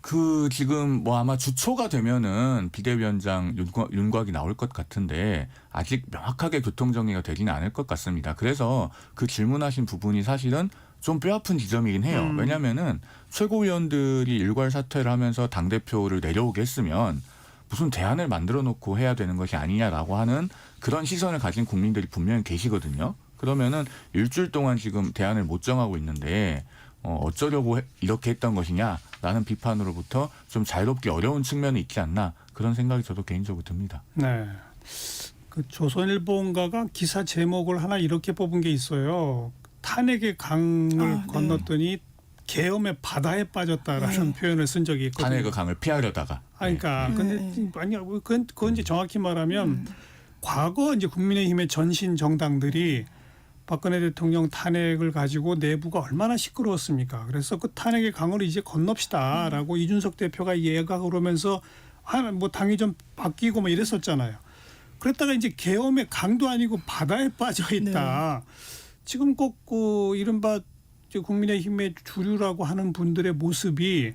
그 지금 뭐 아마 주초가 되면은 비대위원장 윤곽이 나올 것 같은데 아직 명확하게 교통정리가 되지는 않을 것 같습니다. 그래서 그 질문하신 부분이 사실은 좀 뼈아픈 지점이긴 해요. 왜냐하면은 최고위원들이 일괄 사퇴를 하면서 당대표를 내려오게 했으면 무슨 대안을 만들어 놓고 해야 되는 것이 아니냐라고 하는 그런 시선을 가진 국민들이 분명히 계시거든요. 그러면은 일주일 동안 지금 대안을 못 정하고 있는데 어쩌려고 이렇게 했던 것이냐라는 비판으로부터 좀 자유롭기 어려운 측면이 있지 않나 그런 생각이 저도 개인적으로 듭니다. 네. 그 조선일보인가가 기사 제목을 하나 이렇게 뽑은 게 있어요. 탄핵의 강을 건넜더니 계엄의 바다에 빠졌다라는 표현을 쓴 적이 있거든요. 탄핵의 강을 피하려다가. 그러니까 근데 아니요. 그건 이제 정확히 말하면 과거 이제 국민의힘의 전신 정당들이 박근혜 대통령 탄핵을 가지고 내부가 얼마나 시끄러웠습니까? 그래서 그 탄핵의 강을 이제 건넙시다라고 이준석 대표가 예각을 하면서 뭐 당이 좀 바뀌고 뭐 이랬었잖아요. 그랬다가 이제 계엄의 강도 아니고 바다에 빠져 있다. 지금 꼭 그 이른바 국민의힘의 주류라고 하는 분들의 모습이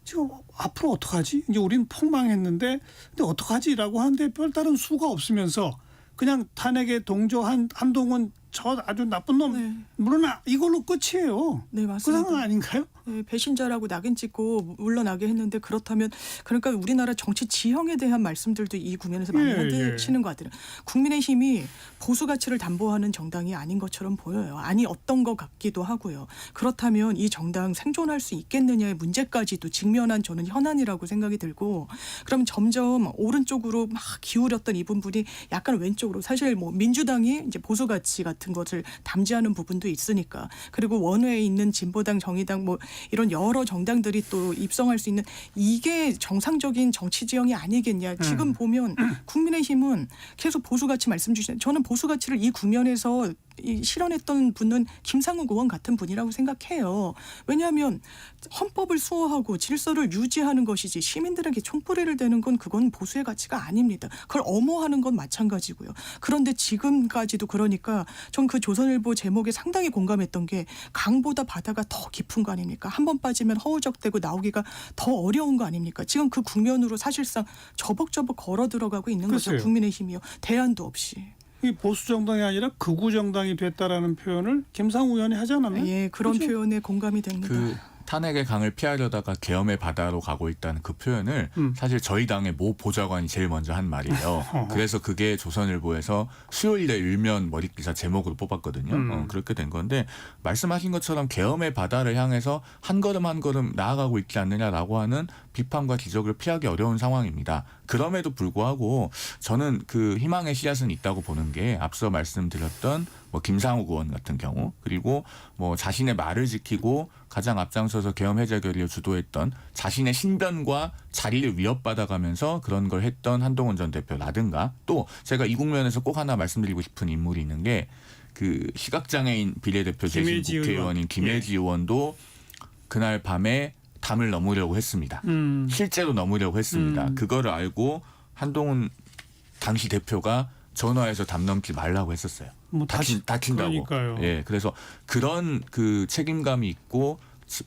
지금 앞으로 어떡하지? 이제 우리는 폭망했는데 근데 어떡하지라고 하는데 별다른 수가 없으면서 그냥 탄핵에 동조한 한동훈 저 아주 나쁜 놈 물러나 이걸로 끝이에요. 네, 그 맞습니다. 상황 아닌가요? 네, 배신자라고 낙인 찍고 물러나게 했는데 그렇다면 그러니까 우리나라 정치 지형에 대한 말씀들도 이 국면에서 많이 하시는 것 같아요. 국민의힘이 보수 가치를 담보하는 정당이 아닌 것처럼 보여요. 아니 어떤 것 같기도 하고요. 그렇다면 이 정당 생존할 수 있겠느냐의 문제까지도 직면한 저는 현안이라고 생각이 들고 그럼 점점 오른쪽으로 막 기울였던 이 부분이 약간 왼쪽으로 사실 뭐 민주당이 이제 보수 가치 같은 것을 담지하는 부분도 있으니까 그리고 원외에 있는 진보당 정의당 뭐 이런 여러 정당들이 또 입성할 수 있는 이게 정상적인 정치 지형이 아니겠냐. 지금 보면 국민의힘은 계속 보수 가치 말씀 주시는 저는 보수 가치를 이 국면에서 실현했던 분은 김상욱 의원 같은 분이라고 생각해요. 왜냐하면 헌법을 수호하고 질서를 유지하는 것이지 시민들에게 총뿌리를 대는 건 그건 보수의 가치가 아닙니다. 그걸 엄호하는 건 마찬가지고요. 그런데 지금까지도 그러니까 전 그 조선일보 제목에 상당히 공감했던 게 강보다 바다가 더 깊은 거 아닙니까? 한 번 빠지면 허우적대고 나오기가 더 어려운 거 아닙니까? 지금 그 국면으로 사실상 저벅저벅 걸어 들어가고 있는 글쎄요. 거죠. 국민의힘이요. 대안도 없이. 이 보수 정당이 아니라 극우 정당이 됐다라는 표현을 김상우 의원이 하지 않았나요? 예, 그런 그렇죠? 표현에 공감이 됩니다. 그 탄핵의 강을 피하려다가 계엄의 바다로 가고 있다는 그 표현을 사실 저희 당의 모 보좌관이 제일 먼저 한 말이에요. 그래서 그게 조선일보에서 수요일에 일면 머릿기사 제목으로 뽑았거든요. 그렇게 된 건데 말씀하신 것처럼 계엄의 바다를 향해서 한 걸음 한 걸음 나아가고 있지 않느냐라고 하는 비판과 지적을 피하기 어려운 상황입니다. 그럼에도 불구하고 저는 그 희망의 씨앗은 있다고 보는 게 앞서 말씀드렸던 뭐 김상욱 의원 같은 경우 그리고 뭐 자신의 말을 지키고 가장 앞장서서 계엄 해제 결의를 주도했던 자신의 신변과 자리를 위협받아가면서 그런 걸 했던 한동훈 전 대표라든가 또 제가 이 국면에서 꼭 하나 말씀드리고 싶은 인물이 있는 게 그 시각장애인 비례대표 재심 국회의원인 김혜지 의원도 그날 밤에 담을 넘으려고 했습니다. 실제로 넘으려고 했습니다. 그거를 알고 한동훈 당시 대표가 전화해서 담 넘지 말라고 했었어요. 뭐 다친다고. 그러니까요. 예, 그래서 그런 그 책임감이 있고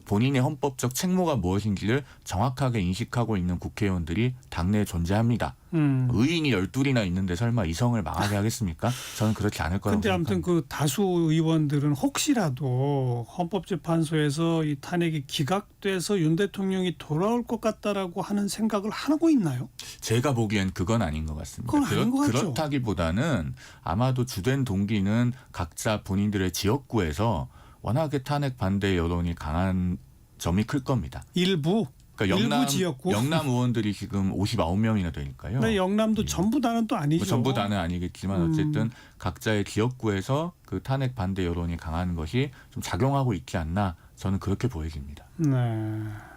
본인의 헌법적 책무가 무엇인지를 정확하게 인식하고 있는 국회의원들이 당내에 존재합니다. 의인이 12이나 있는데 설마 이성을 망하게 하겠습니까? 저는 그렇지 않을 거라고 근데 아무튼 생각합니다. 그 다수 의원들은 혹시라도 헌법재판소에서 이 탄핵이 기각돼서 윤 대통령이 돌아올 것 같다라고 하는 생각을 하고 있나요? 제가 보기엔 그건 아닌 것 같습니다. 그건 아닌 것 같죠. 그렇다기보다는 아마도 주된 동기는 각자 본인들의 지역구에서 워낙에 탄핵 반대 여론이 강한 점이 클 겁니다. 일부 그러니까 일부 지역구 영남 의원들이 지금 59명이나 되니까요. 네, 영남도 전부 다는 또 아니죠. 뭐 전부 다는 아니겠지만 어쨌든 각자의 지역구에서 그 탄핵 반대 여론이 강한 것이 좀 작용하고 있지 않나 저는 그렇게 보여집니다. 네.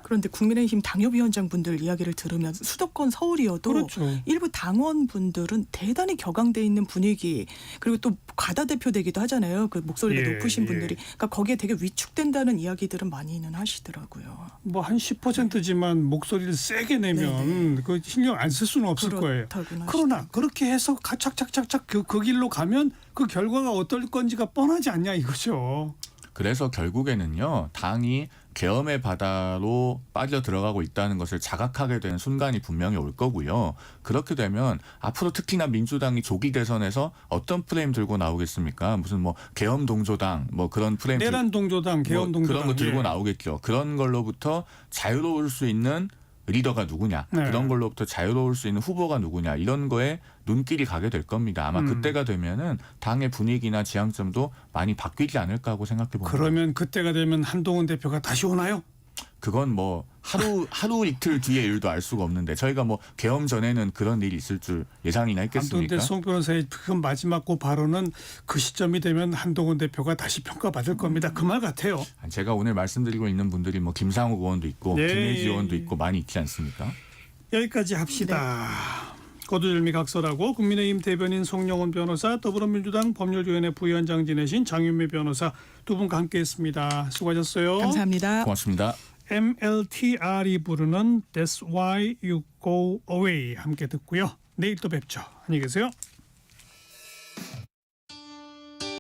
그런데 국민의힘 당협위원장 분들 이야기를 들으면 수도권 서울이어도 그렇죠. 일부 당원분들은 대단히 격앙돼 있는 분위기 그리고 또 과다대표되기도 하잖아요. 그 목소리가 높으신 분들이. 그러니까 거기에 되게 위축된다는 이야기들은 많이는 하시더라고요. 뭐 한 10%지만 목소리를 세게 내면 그 신경 안 쓸 수는 없을 거예요. 그러나 그렇게 해서 착착착착 그 길로 가면 그 결과가 어떨 건지가 뻔하지 않냐 이거죠. 그래서 결국에는요. 당이 계엄의 바다로 빠져 들어가고 있다는 것을 자각하게 되는 순간이 분명히 올 거고요. 그렇게 되면 앞으로 특히나 민주당이 조기 대선에서 어떤 프레임 들고 나오겠습니까? 무슨 뭐 계엄 동조당 뭐 그런 프레임 내란 동조당, 계엄 동조당 그런 거 들고 나오겠죠. 그런 걸로부터 자유로울 수 있는 리더가 누구냐, 그런 걸로부터 자유로울 수 있는 후보가 누구냐 이런 거에 눈길이 가게 될 겁니다. 아마 그때가 되면은 당의 분위기나 지향점도 많이 바뀌지 않을까 하고 생각해 봅니다. 그러면 그때가 되면 한동훈 대표가 다시 오나요? 그건 뭐 하루 이틀 뒤의 일도 알 수가 없는데 저희가 뭐 계엄 전에는 그런 일이 있을 줄 예상이나 했겠습니까? 그런데 송 변호사의 그 마지막 그 발언은 그 시점이 되면 한동훈 대표가 다시 평가받을 겁니다. 그 말 같아요. 제가 오늘 말씀드리고 있는 분들이 뭐 김상욱 의원도 있고 김혜지 의원도 있고 많이 있지 않습니까? 여기까지 합시다. 거두절미 각설하고 국민의힘 대변인 송영원 변호사, 더불어민주당 법률위원회 부위원장 지내신 장윤미 변호사 두 분과 함께했습니다. 수고하셨어요. 감사합니다. 고맙습니다. MLTR이 부르는 That's Why You Go Away 함께 듣고요. 내일 또 뵙죠. 안녕히 계세요.